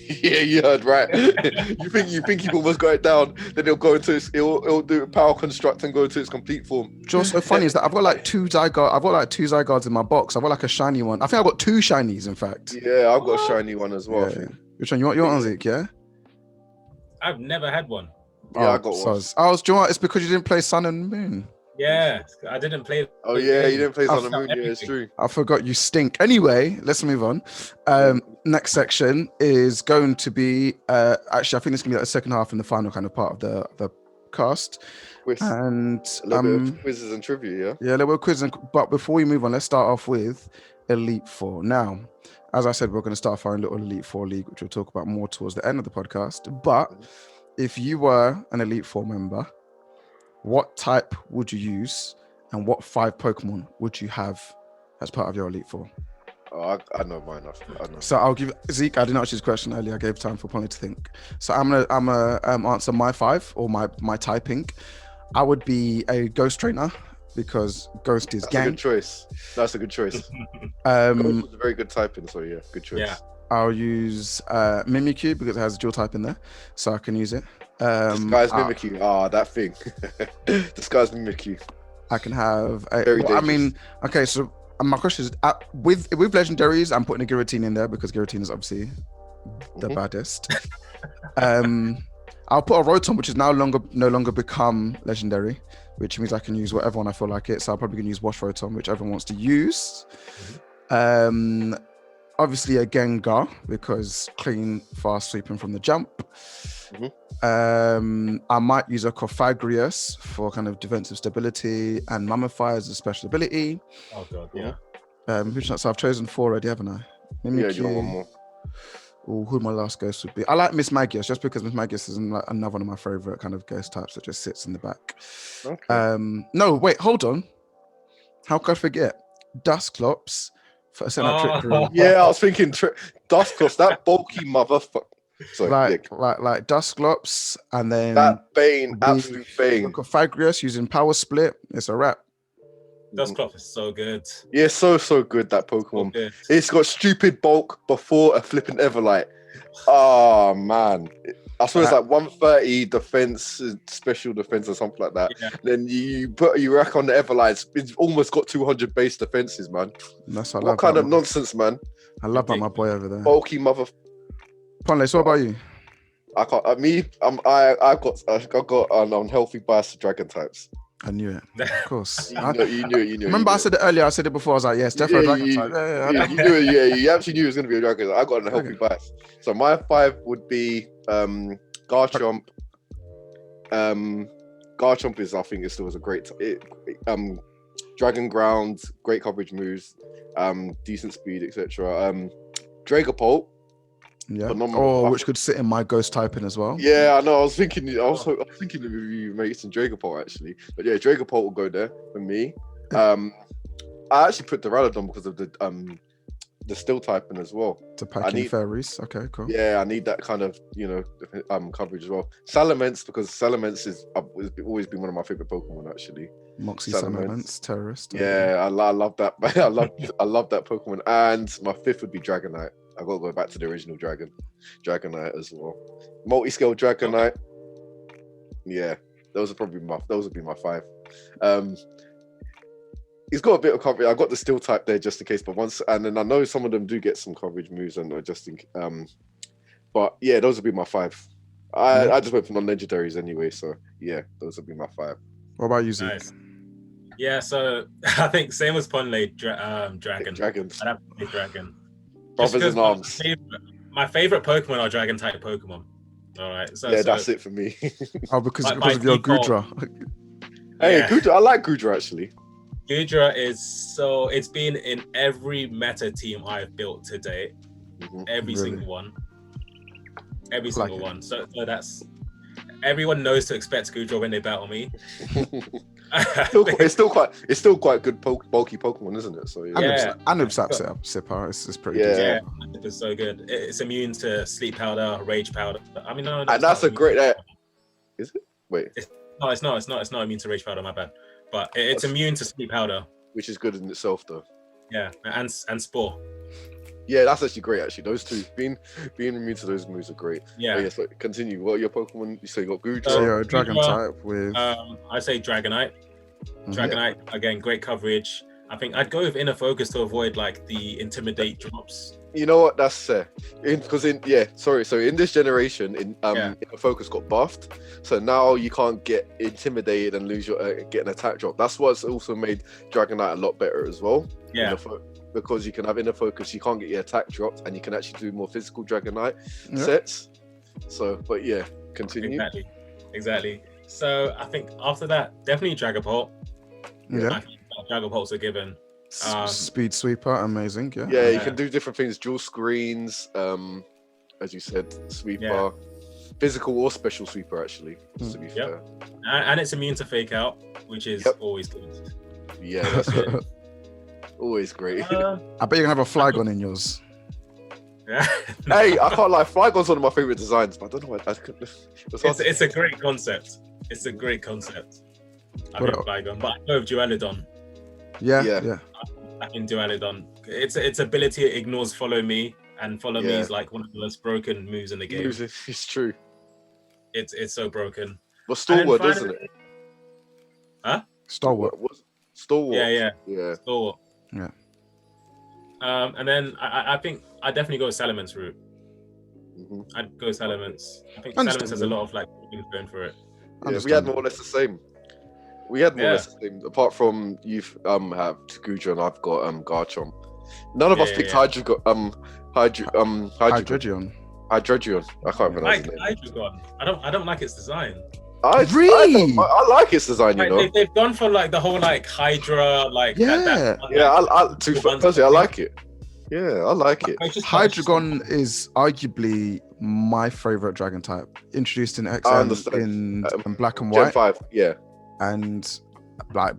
Yeah, you heard right. you think you almost got it down, then it'll go into it'll do power construct and go into its complete form. Just so funny is that I've got like 2 Zygardes in my box. I've got like a shiny one. I think I've got 2 shinies in fact. Yeah, I've got a shiny one as well. I think. Which one? You want Zeke, yeah? I've never had one. Yeah, I got one. soz. Oh, do you know what? It's because you didn't play Sun and Moon. Yeah, I didn't play. Oh yeah, you didn't play I've Sun and Moon. Yeah, it's everything. true. I forgot you stink. Anyway, let's move on. Next section is going to be actually, I think it's gonna be like the second half and the final kind of part of the cast. Quiz. And A little bit of quizzes and trivia, yeah, a little quiz. But before we move on, let's start off with Elite Four. Now, as I said, we're going to start our own little Elite Four league, which we'll talk about more towards the end of the podcast. But if you were an Elite Four member, what type would you use, and what 5 Pokemon would you have as part of your Elite Four? Oh, I know mine. I know. So I'll give Zeke. I didn't answer his question earlier. I gave time for Polly to think. So I'm gonna answer my 5 or my typing. I would be a Ghost Trainer because Ghost is That's gang. a good choice. That's a good choice. Ghost was a very good typing, so yeah, good choice. Yeah. I'll use Mimikyu because it has dual type in there, so I can use it. Disguise Mimikyu. That thing. Disguise Mimikyu. I can have. Very I dangerous. mean, okay. So my question is, with legendaries, I'm putting a Giratina in there because Giratina is obviously the baddest. I'll put a Rotom, which is no longer become legendary, which means I can use whatever one I feel like it. So I'm probably gonna use Wash Rotom, which everyone wants to use. Obviously a Gengar because clean, fast, sweeping from the jump. I might use a Cofagrius for kind of defensive stability, and Mummify as a special ability. Oh god, yeah. So I've chosen 4 already, haven't I? Yeah, you want one more. Ooh, who my last ghost would be? I like Miss Magius just because Miss Magius is another one of my favorite kind of ghost types that just sits in the back. Okay. No, wait, hold on. How could I forget? Dusclops for a trickery. Yeah, I was thinking Dusclops, that bulky motherfucker. Sorry, like Dusclops, and then that Bane, absolute Bane. Cofagrius using Power Split. It's a wrap. Dusclops is so good. Yeah, so good that Pokemon. So good. It's got stupid bulk before a flipping Everlight. Oh man, I swear it's like 130 defense, special defense or something like that. Yeah. Then you rack on the Everlights. It's almost got 200 base defenses, man. That's what What kind of nonsense, man? I love about my boy over there. Bulky mother. Ponle, what about you? I can't. I've got an unhealthy bias to dragon types. I knew it. Of course. You knew it. Remember, I said it earlier. I said it before. I was like, yes, definitely dragon type. Yeah, you knew it. Yeah, you actually knew it was going to be a dragon. I got an unhealthy bias. So my 5 would be Garchomp. Garchomp is, I think, it still was a great. Dragon Ground, great coverage moves, decent speed, etc. Dragapult. Yeah. Phenomenal. Which could sit in my ghost typing as well. Yeah, I know. I was thinking of you, Mason Dragapult actually, but yeah, Dragapult will go there for me. I actually put Duraludon because of the still typing as well. To pack in fairies. Okay, cool. Yeah, I need that kind of coverage as well. Salamence because Salamence has always been one of my favorite Pokemon actually. Moxie Salamence, terrorist. Yeah, I love that. I love that Pokemon. And my 5th would be Dragonite. I gotta go back to the original Dragonite as well. Multi-scale Dragonite. Yeah, those would be my 5. He's got a bit of coverage. I got the steel type there just in case, and then I know some of them do get some coverage moves, and but yeah, those would be my 5. I just went for non-legendaries anyway, so yeah, those would be my 5. What about you, Zeke? Nice. Yeah, so I think same as Ponle, Dragon. Dragons. I'd have to say Dragon. Brothers in arms. My favorite Pokemon are Dragon type Pokemon. All right. So that's it for me. Because of your Gudra. Hey, Gudra. I like Gudra actually. Gudra it's been in every meta team I've built to date. Every single one. Every single one. So that's everyone knows to expect Gudra when they battle me. It's still quite good bulky Pokemon, isn't it? So yeah. And Sipar, it's pretty good. Yeah, it's so good. It's immune to Sleep Powder, Rage Powder. I mean, no, and that's a great. Is it? Wait. It's not immune to Rage Powder. My bad. But it's immune to Sleep Powder, which is good in itself, though. Yeah, and Spore. Yeah, that's actually great. Actually, those two being immune to those moves are great. Yeah. But yeah. So continue. What are your Pokemon? You say you got Gudra. So you're a Dragon type with. I say Dragonite. Dragonite again, great coverage. I think I'd go with Inner Focus to avoid like the Intimidate drops. You know what? That's So in this generation, Yeah. Inner Focus got buffed, so now you can't get intimidated and lose your get an attack drop. That's what's also made Dragonite a lot better as well. Yeah. Because you can have Inner Focus, you can't get your attack dropped, and you can actually do more physical Dragonite Yeah. sets. So, but yeah, continue. Exactly. So I think after that, definitely Dragapult. Yeah. I think Dragapult's a given. Speed sweeper, amazing. Yeah. Yeah, you Yeah. can do different things, dual screens, as you said, sweeper, Yeah. physical or special sweeper actually, to be fair. And it's immune to fake out, which is always good. Yeah, that's it. Always great. I bet you're gonna have a Flygon in yours. Yeah. Hey, I can't lie, Flygon's one of my favorite designs, but I don't know why I couldn't. It's a great concept. It's a great concept. I What think Flygon, but I go with Dualidon. Yeah. I think Dualidon. Its ability ignores Follow Me, and Follow Me is like one of the most broken moves in the game. It's true. It's so broken. But Stalwart, finally- isn't it? Huh? Stalwart. Stalwart. Yeah. Stalwart. Yeah. And then I think I definitely go with Salamence route. Mhm. I'd go Salamence. I think Understandable. Salamence has a lot of like things going for it. Yeah, we had more or less the same. We had more or less the same. Apart from you have Guja and I've got Garchomp. None of us picked Hydreigon. Hydreigon. Hydreigon. I can't pronounce it. Hydreigon. I don't like its design. Really? I like its design, you Like, know. they've gone for like the whole like Hydra, like Yeah. Personally, I like it. Yeah, I like it. Hydreigon is arguably my favorite dragon type. Introduced in X I and understand. in Black and Gen White, 5, yeah. and like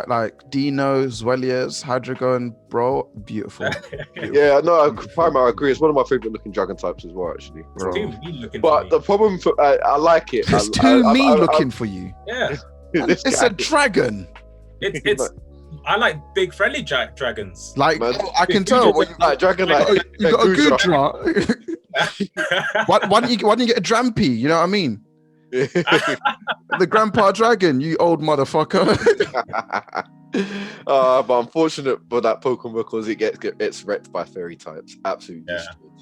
like Dino, Zwellius, Hydreigon, bro, beautiful. Yeah, no, I agree. It's one of my favorite looking dragon types as well, actually. Bro. Too mean looking But for me. the problem, I like it. It's too mean looking for you. Yeah, It's a dragon. it's. I like big friendly dragons. Like Man. I can tell. When like Dragonite. you got a Gudra. Gudra. Why don't you get a Drampy? You know what I mean? The grandpa dragon, you old motherfucker. But unfortunate for that Pokemon because it gets wrecked by fairy types. Absolutely destroyed.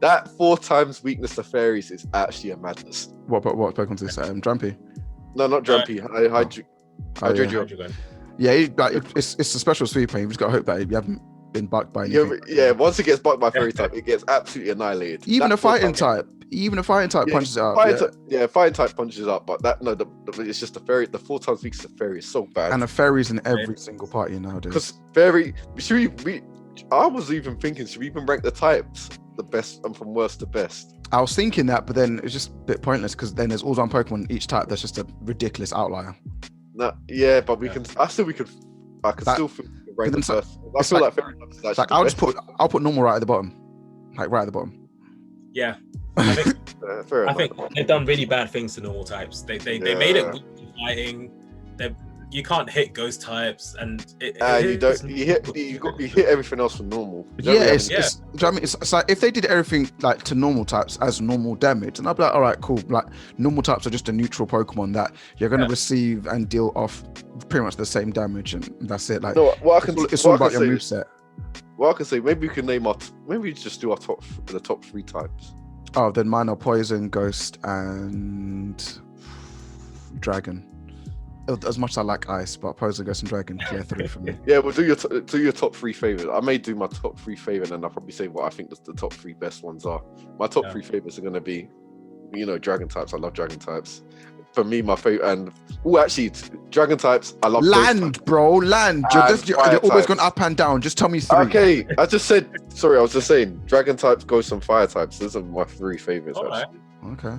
That 4 times weakness to fairies is actually a madness. What Pokemon's this? Drampy. No, not Drampy. Hydreigon. Yeah, it's a special sweeper. You just gotta hope that you haven't been bucked by anything. Yeah, once it gets bucked by fairy type, it gets absolutely annihilated. Even a fighting type punches it out. Fighting type punches up, but it's just the fairy. The 4 times weakness to fairy is so bad. And the fairies in every single party nowadays. Because fairy, I was even thinking, should we even rank the types the best and from worst to best? I was thinking that, but then it's just a bit pointless because then there's all on Pokemon each type. That's just a ridiculous outlier. No, yeah, but we can. I could still rank the first. I feel like fairy types is actually I'll put normal right at the bottom, like right at the bottom. Yeah, I think fair I enough. think they've done really bad things to normal types. They made it weak to fighting. You can't hit ghost types, and you hit everything else from normal. Do you know what I mean? It's like if they did everything like to normal types as normal damage, and I'd be like, all right, cool. Like normal types are just a neutral Pokemon that you're gonna receive and deal off pretty much the same damage, and that's it. Like it's all about your moveset. Well, I can say maybe we can maybe just do the top 3 types. Oh, then mine are Poison, Ghost, and Dragon. As much as I like Ice, but Poison, Ghost, and Dragon, clear 3 for me. Yeah, we'll do your top 3 favorites. I may do my top 3 favorites, and I'll probably say what I think the top 3 best ones are. My top 3 favorites are going to be, dragon types. I love dragon types. For me, my favorite, and actually, dragon types. I love land, bro. Land. You're always going up and down. Just tell me 3. Okay, I was just saying, dragon types, ghosts, and fire types. Those are my 3 favorites. Actually. Okay.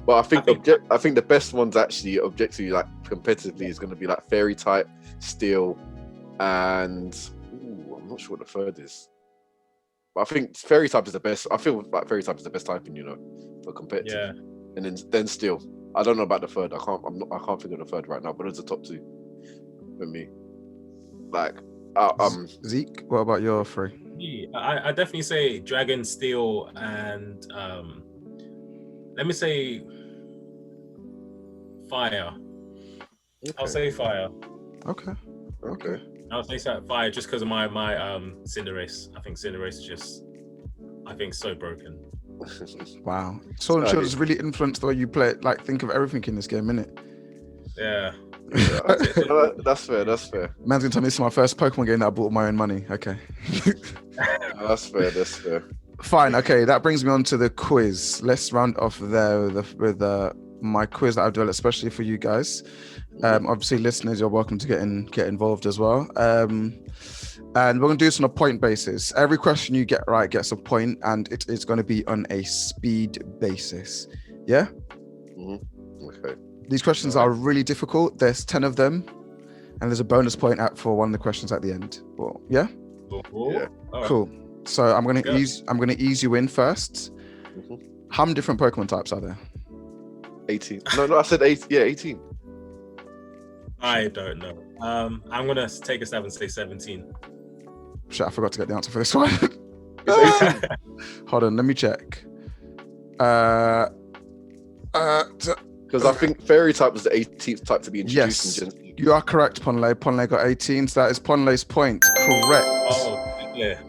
But I think the best ones actually, objectively, like competitively, is going to be like fairy type, steel, and I'm not sure what the third is. But I think fairy type is the best. I feel like fairy type is the best typing, for competitive. Yeah. And then steel. I don't know about the third. I can't think of the third right now. But it's the top 2 for me. Like, Zeke, what about your 3? I definitely say dragon, steel, and let me say fire. Okay. I'll say fire. Okay. Okay. I'll say Sapphire just because of my Cinderace. I think Cinderace is just, I think, so broken. Wow. Sword and Shield has really influenced the way you play it. Like, think of everything in this game, innit? Yeah. That's fair. That's fair. Man's gonna tell me this is my first Pokemon game that I bought with my own money. Okay. That's fair. That's fair. Fine. Okay, that brings me on to the quiz. Let's round off there with my quiz that I've developed especially for you guys. Obviously, listeners, you're welcome to get involved as well. And we're gonna do this on a point basis. Every question you get right gets a point, and it is going to be on a speed basis. Yeah. Okay. These questions are really difficult. There's 10 of them, and there's a bonus point for one of the questions at the end. Well, yeah. Yeah. Cool. So I'm gonna ease you in first. How many different Pokemon types are there? 18. No, I said 8. Yeah, 18. I don't know. I'm gonna take a stab and say 17. Shit, I forgot to get the answer for this one. It's 18. Hold on, let me check. Because I think Fairy type was the 18th type to be introduced in Gen Z. You are correct, Ponley. Ponley got 18, so that is Ponley's point. Correct. Oh, yeah.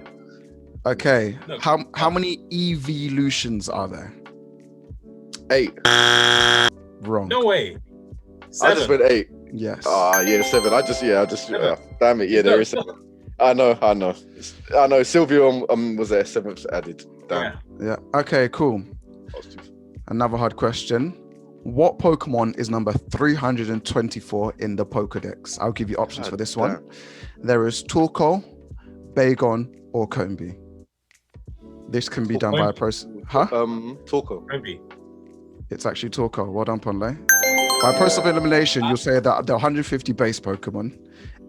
Okay. How many evolutions are there? 8. Wrong. No way. 7. I just went 8. Yes. Yeah, 7. Damn it. Yeah, there is 7. I know. Sylvia was there 7th added. Damn. Yeah. Okay, cool. Another hard question. What Pokemon is number 324 in the Pokedex? I'll give you options for this one. There is Torkoal, Bagon, or Combee. This can be done by a process. Torkoal. Combee. It's actually Torkoal. Well done, Ponley. By process of elimination, you'll say that there are 150 base Pokemon,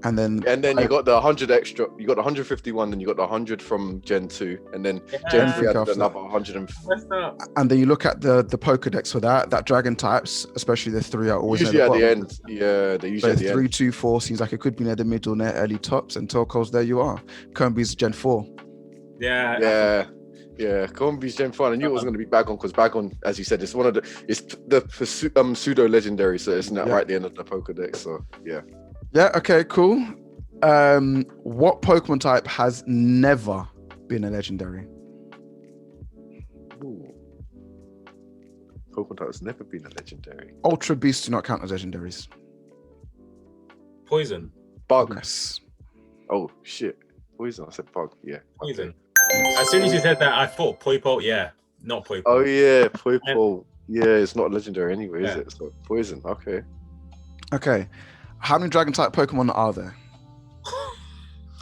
and then you got the 100 extra. You got the 151, then you got the 100 from Gen 2, and then Gen 3 had another 100. And then you look at the Pokedex for that Dragon types, especially the 3 are always usually at the end. Yeah, they usually at the 3, end. 2, 4 seems like it could be near the middle, near early tops, and Torkoal's there you are. Combee's Gen 4. Yeah. Yeah, Combee's Gen 4. I knew it was going to be Bagon because Bagon, as you said, it's one of the pseudo legendary, so it's not right at the end of the Pokedex. So yeah. Yeah. Okay. Cool. What Pokemon type has never been a legendary? Ooh. Pokemon type has never been a legendary. Ultra Beasts do not count as legendaries. Poison. Bug. Yes. Oh shit. Poison. I said bug. Yeah. Poison. As soon as you said that, I thought Poipo. Yeah, not Poipo. Oh yeah, Poipo. Yeah, it's not legendary anyway, is it? So poison. Okay. Okay. How many Dragon type Pokemon are there?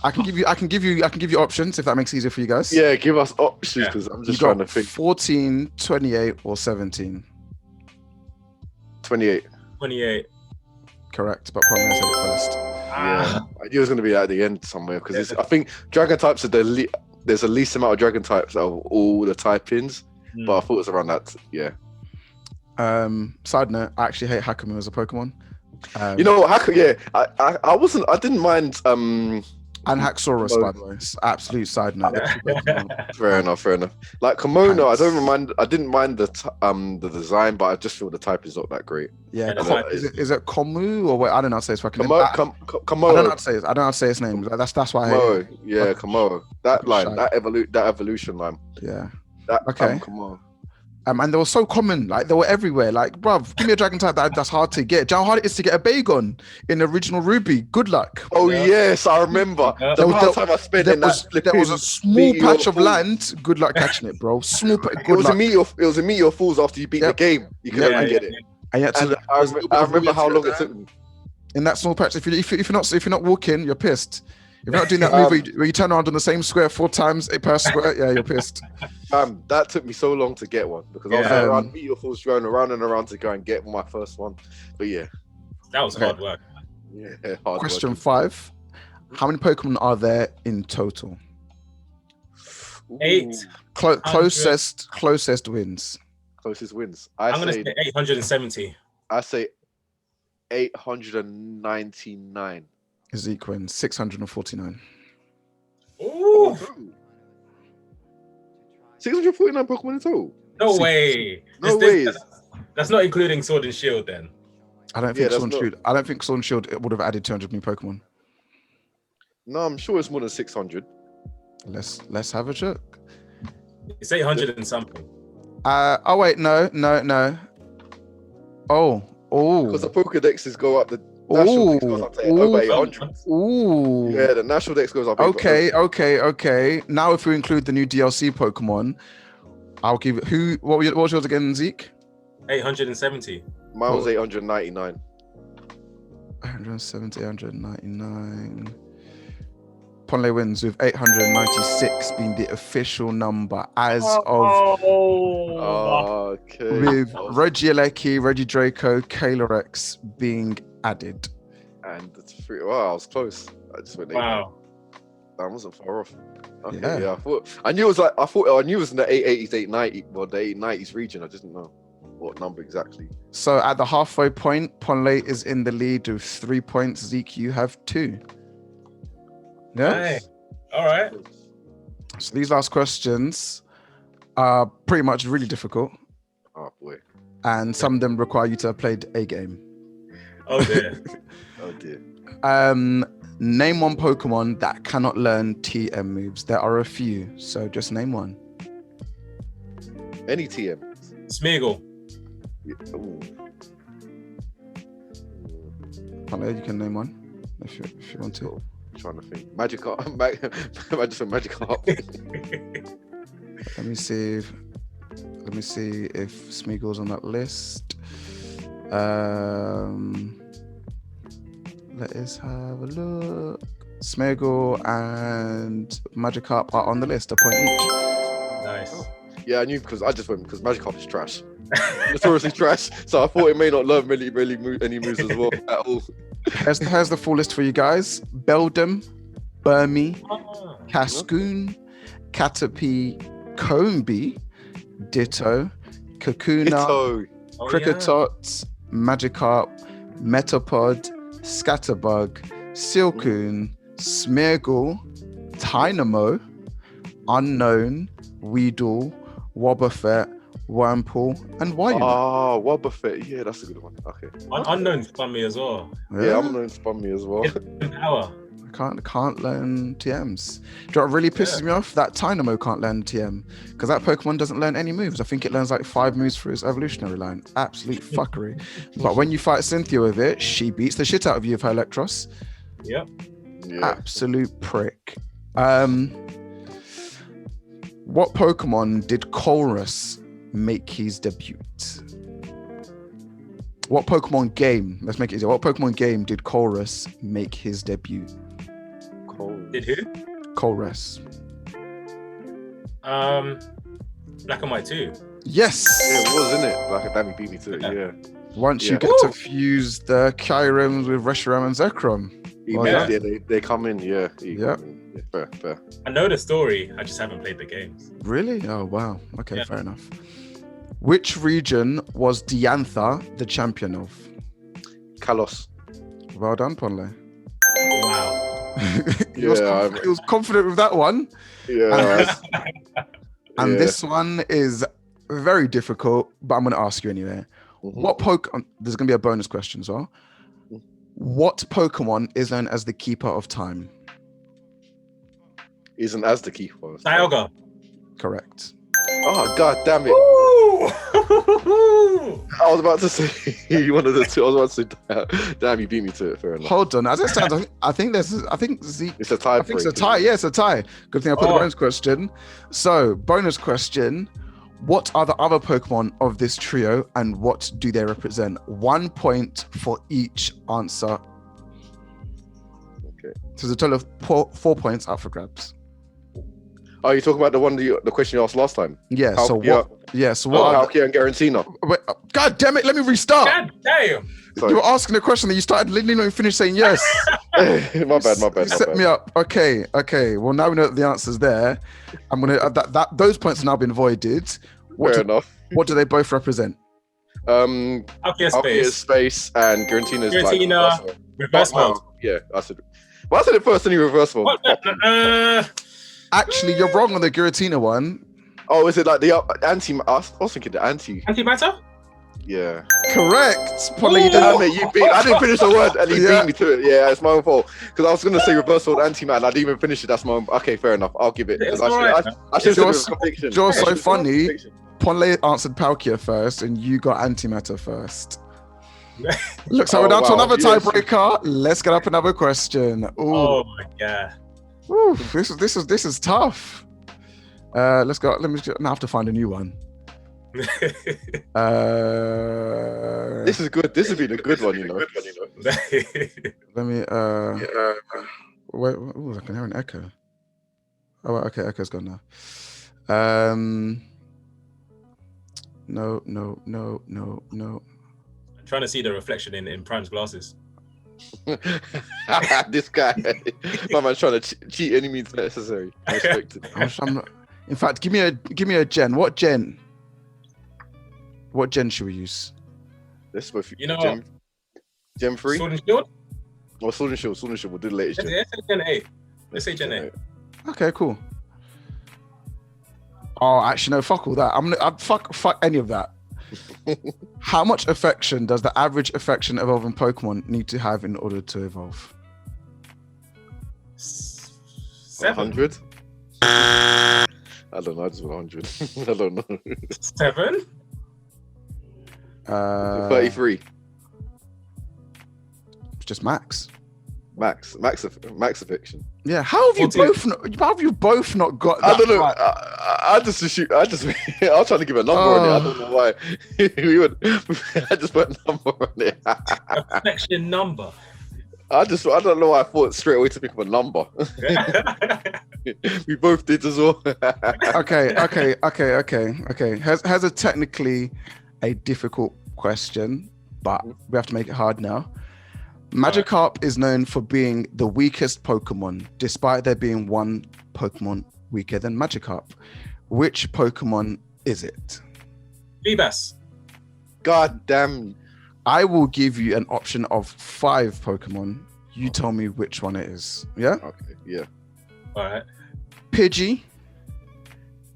I can give you options if that makes it easier for you guys. Yeah, give us options because I'm just trying to think. 14, 28, or 17. 28. 28. Correct, but probably I said it first. Yeah, I knew it was going to be at the end somewhere because I think Dragon types are there's the least amount of Dragon types out of all the typings, but I thought it was around that. Yeah. Side note: I actually hate Hakamu as a Pokemon. You know what? I didn't mind. And Haxorus, by the way, it's absolute side note. Fair enough. Like Kimono, I didn't mind the design, but I just feel the type is not that great. Yeah, is it Komu or what? I don't know how to say his fucking name. Komo. I don't know how to say it. I don't know how to say his name. That's why I hate it. Yeah, Komo. That line, that evolution line. Yeah. Okay. Come on. And they were so common, like they were everywhere. Like, bruv, give me a Dragon type that's hard to get. Do you know how hard it is to get a Bagon in original Ruby? Good luck. Oh yes, I remember. There was a small patch of land. Good luck catching it, bro. Small. It was a meteor falls after you beat the game. You can only get it. And I remember how long it took me. In that small patch, if you're not walking, you're pissed. If you're not doing that move where you turn around on the same square 4 times per square, yeah, you're pissed. That took me so long to get one because I was around meteor falls going around and around to go and get my first one. But yeah, that was hard work. Yeah, hard Question work. 5: how many Pokemon are there in total? 8. Closest wins. Closest wins. I'm gonna say 870. I say 899. Zeke wins 649. Ooh. 649 Pokemon in total. No way. No way. That's not including Sword and Shield then. I don't think Sword and Shield would have added 200 new Pokemon. No, I'm sure it's more than 600. Let's have a look. It's 800 and something. Oh wait, no. Because the Pokedexes go up, the national dex goes up to over 800. Ooh. Yeah, the national dex goes up. Okay. Now, if we include the new DLC Pokemon, I'll give it. What was yours again, Zeke? 870. Mine was 899. 170, 899. Ponley wins with 896 being the official number as of. Okay. With Regieleki, Regidraco, Calyrex being added. And it's free. Wow, I was close. I just went. Wow. That wasn't far off. Okay, Yeah. I knew it was in the 880s, 890, well, the 890s region. I just didn't know what number exactly. So at the halfway point, Ponley is in the lead with 3 points. Zeke, you have 2. Yeah. Hey. All right. So these last questions are pretty much really difficult, Oh boy. and some of them require you to have played a game. Oh dear. Oh dear. Name one Pokemon that cannot learn TM moves. There are a few, so just name one. Any TM. Smeagol. Yeah. Ooh. Ponley, you can name one if you want to. I'm trying to think. Magikarp. Magikarp. Let me see if Smeagol's on that list. Let us have a look. Smeagol and Magikarp are on the list, a point each. Nice. Yeah, I knew because Magikarp is trash. Notoriously trash. So I thought it may not learn really any moves as well at all. Here's the full list for you guys. Beldum, Burmy, Cascoon, Caterpie, Combee, Ditto, Kakuna, Kricketot, Magikarp, Metapod, Scatterbug, Silcoon, Smeargle, Tynamo, Unknown, Weedle, Wobbuffet, Wurmple, and Wyvern. Ah, Wobbuffet. Yeah, that's a good one. Okay. Unknown spun me as well. Yeah, Unknown spun me as well. Power. Can't learn TMs. Do you know what really pisses me off? That Tynamo can't learn TM because that Pokemon doesn't learn any moves. I think it learns like 5 moves for its evolutionary line. Absolute fuckery. But when you fight Cynthia with it, she beats the shit out of you with her Electros. Yep. Yeah. Absolute prick. What Pokemon did Colrus make his debut? What Pokemon game? Let's make it easier. What Pokemon game did Colrus make his debut? Did who? Colrus. Black and White 2. Yes. Yeah, it was, isn't it? Like a damn, beat me to it. Yeah. Once you get to fuse the Kyurems with Reshiram and Zekrom. They come in. Yeah. Yeah. Fair. I know the story. I just haven't played the games. Really? Oh wow. Okay, fair enough. Which region was Diantha the champion of? Kalos. Well done, Ponley. Wow. he was confident with that one. Yeah. And this one is very difficult, but I'm going to ask you anyway. Mm-hmm. What Pokemon? There's going to be a bonus question as well. What Pokemon is known as the Keeper of Time? Isn't as the keeper. Dialga. Correct. Oh god damn it! I was about to say one of the two. I was about to say, damn, you beat me to it. Fair enough. Hold on. As it stands, I think Zeke. It's a tie. I think it's a tie. Yeah, it's a tie. Good thing I put the bonus question. So, bonus question: what are the other Pokemon of this trio, and what do they represent? 1 point for each answer. Okay. So, there's a total of 4 points up for grabs. Oh, you talking about the one the question you asked last time? Yeah. Palkia. So what? Yeah. So what? Palkia and Garantina. Wait, God damn it! Let me restart. God damn. Sorry. You were asking a question that you started literally not even finished saying yes. my bad. You set me up. Okay. Well, now we know that the answer's there. I'm gonna those points have now been voided. Fair enough. What do they both represent? Palkia Space and Garantina's Giratina, reverse mode. Yeah, I said it first, then you reverse mode. Actually, you're wrong on the Giratina one. Oh, is it like the anti? I was thinking the anti. Antimatter? Yeah. Correct. Polly, you did Damn it, you beat. I didn't finish the word, and he Yeah. beat me to it. Yeah, it's my own fault. Because I was gonna say reversal anti-man. I didn't even finish it. That's my own. Okay, fair enough. I'll give it. It's Because I should have said conviction. You're so I should've said funny. conviction. Ponley answered Palkia first, and you got antimatter first. Look, so Oh, we're down to wow. another Yes. tiebreaker. Let's get up another question. Ooh, Oh my god. ooh, this is tough. Let's go. Let me. Now I have to find a new one. This is good. This has been a good one, you know. Let me. Wait, ooh, I can hear an echo. Oh, okay, echo's gone now. No. I'm trying to see the reflection in Prime's glasses. This guy, my man's trying to cheat any means necessary. I respect it. I'm not, in fact, give me a gen. What gen? What gen should we use? This is both. You know Gem 3? Sword and Shield? Or Sword and Shield. Sword and Shield. We'll do the latest gen. Let's say Gen 8. Let's say Gen 8. Okay, cool. Oh, actually, no. Fuck all that. I'd fuck any of that. How much affection does the average affection evolving Pokemon need to have in order to evolve? 7. 100? I don't know. I just want 100. I don't know. 7? 33. Just max. Max affection. Yeah. How have you 14. both not got that? I don't know. right? I was trying to give a number on it. I don't know why. I just put a number on it. Affection number. I don't know why I thought straight away to pick up a number. We both did as well. Okay. Has a technically a difficult question, but we have to make it hard now. Magikarp is known for being the weakest Pokemon, despite there being one Pokemon weaker than Magikarp. Which Pokemon is it? Feebas. God damn. I will give you an option of 5 Pokemon. You tell me which one it is. Yeah? Okay, yeah. Alright. Pidgey,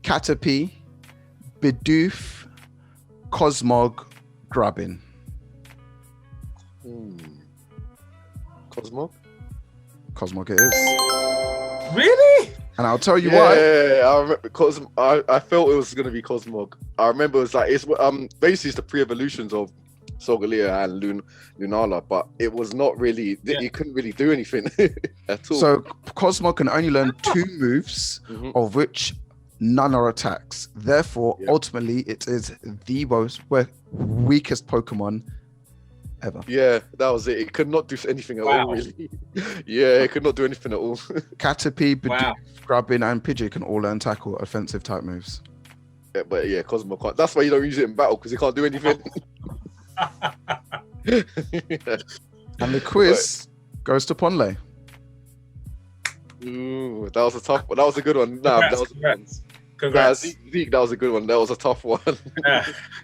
Caterpie, Bidoof, Cosmog, Grubbin. Cosmog it is. Really? And I'll tell you why. Yeah, I remember because I felt it was gonna be Cosmog. I remember it was like it's basically it's the pre-evolutions of Solgaleo and Lunala, but it was not really. You couldn't really do anything at all. So Cosmog can only learn 2 moves, of which none are attacks. Therefore, ultimately, it is the most weakest Pokemon ever. Yeah, that was it. It could not do anything at all, really. Yeah, it could not do anything at all. Caterpie, Bidoof, Grubbin, and Pidgey can all learn tackle offensive type moves. Yeah, but yeah, Cosmo can't. That's why you don't use it in battle because it can't do anything. And the quiz goes to Ponley. Ooh, that was a tough one. That was a good one. Nah, that was Congrats. Zeke, that was a good one. That was a tough one.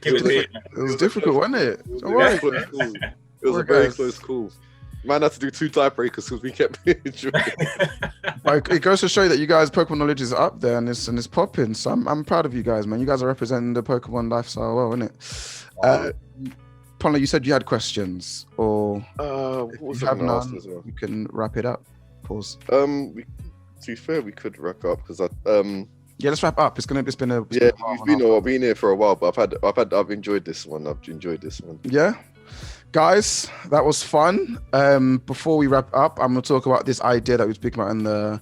Give it to you. It was difficult, wasn't it? It was All right. It was a very close call. Man had to do 2 tiebreakers because we kept It goes to show that you guys' Pokemon knowledge is up there and it's popping. So I'm proud of you guys, man. You guys are representing the Pokemon lifestyle well, isn't it? Ponley, you said you had questions, or what if was you I have gonna ask none, as well? you can wrap it up. Pause. To be fair, we could wrap up because Yeah, let's wrap up. It's been a you've been here for a while, but I've enjoyed this one. Yeah, guys, that was fun. Before we wrap up, I'm gonna talk about this idea that we speak about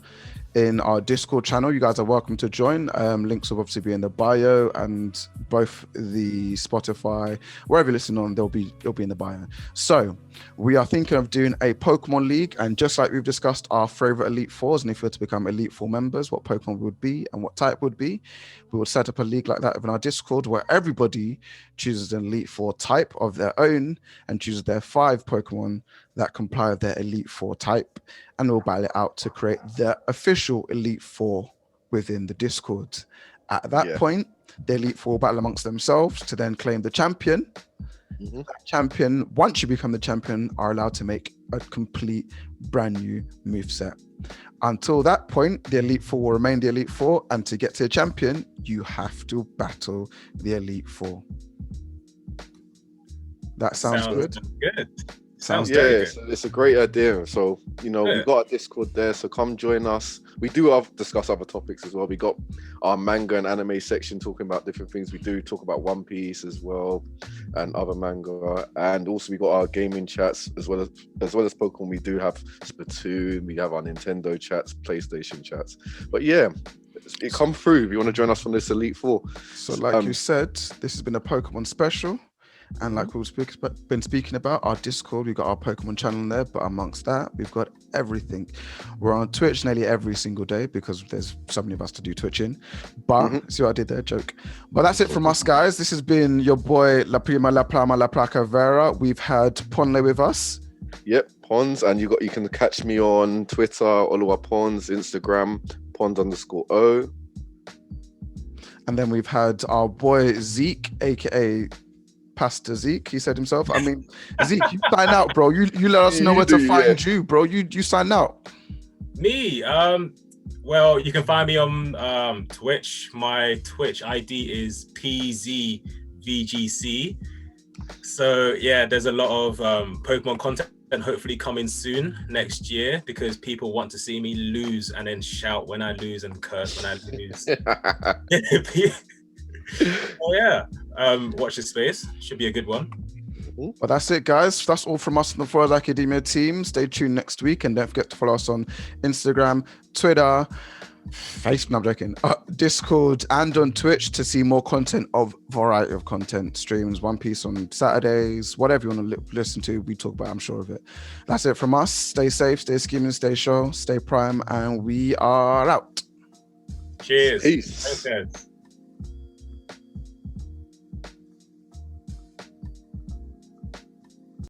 in our Discord channel. You guys are welcome to join. Links will obviously be in the bio, and both the Spotify, wherever you're listening on, it'll be in the bio. So we are thinking of doing a Pokemon League, and just like we've discussed our favorite Elite Fours, and if we were to become Elite Four members, what Pokemon would be and what type would be, we would set up a league like that in our Discord where everybody chooses an Elite Four type of their own and chooses their 5 Pokemon that comply with their Elite Four type, and we'll battle it out to create the official Elite Four within the Discord. At that point, the Elite Four battle amongst themselves to then claim the champion. That champion, once you become the champion, are allowed to make a complete brand new moveset. Until that point, the Elite Four will remain the Elite Four, and to get to the champion, you have to battle the Elite Four. That sounds good. Good. Sounds Yeah, very good. it's a great idea. So, we Yeah. got a Discord there, so come join us. We do discuss other topics as well. We got our manga and anime section talking about different things. We do talk about One Piece as well and other manga. And also we got our gaming chats as well as Pokemon. We do have Splatoon, we have our Nintendo chats, PlayStation chats. But yeah, it come through if you want to join us from this Elite Four. So like you said, this has been a Pokemon special. And like we've been speaking about, our Discord, we've got our Pokemon channel there, but amongst that, we've got everything. We're on Twitch nearly every single day because there's so many of us to do Twitching. But see what I did there, joke. But that's it from us, guys. This has been your boy La Prima, La Plama, La Placa Vera. We've had Ponle with us. Yep, Pons, and you can catch me on Twitter, Oluwa Pons, Instagram, Pons_O. And then we've had our boy Zeke, aka Pastor Zeke, he said himself. I mean, Zeke, you sign out, bro. You let us know where to find you, bro. You sign out. Me, well, you can find me on Twitch. My Twitch ID is PZVGC. So yeah, there's a lot of Pokemon content and hopefully coming soon next year because people want to see me lose and then shout when I lose and curse when I lose. Oh yeah. Watch this space. Should be a good one. Well, that's it, guys. That's all from us on the Forest Academia team. Stay tuned next week and don't forget to follow us on Instagram, Twitter, Facebook, no, I'm joking, Discord, and on Twitch to see more content of variety of content streams, One Piece on Saturdays, whatever you want to listen to, we talk about, I'm sure of it. That's it from us. Stay safe, stay scheming, stay show, stay prime, and we are out. Cheers. Peace. Thanks, guys.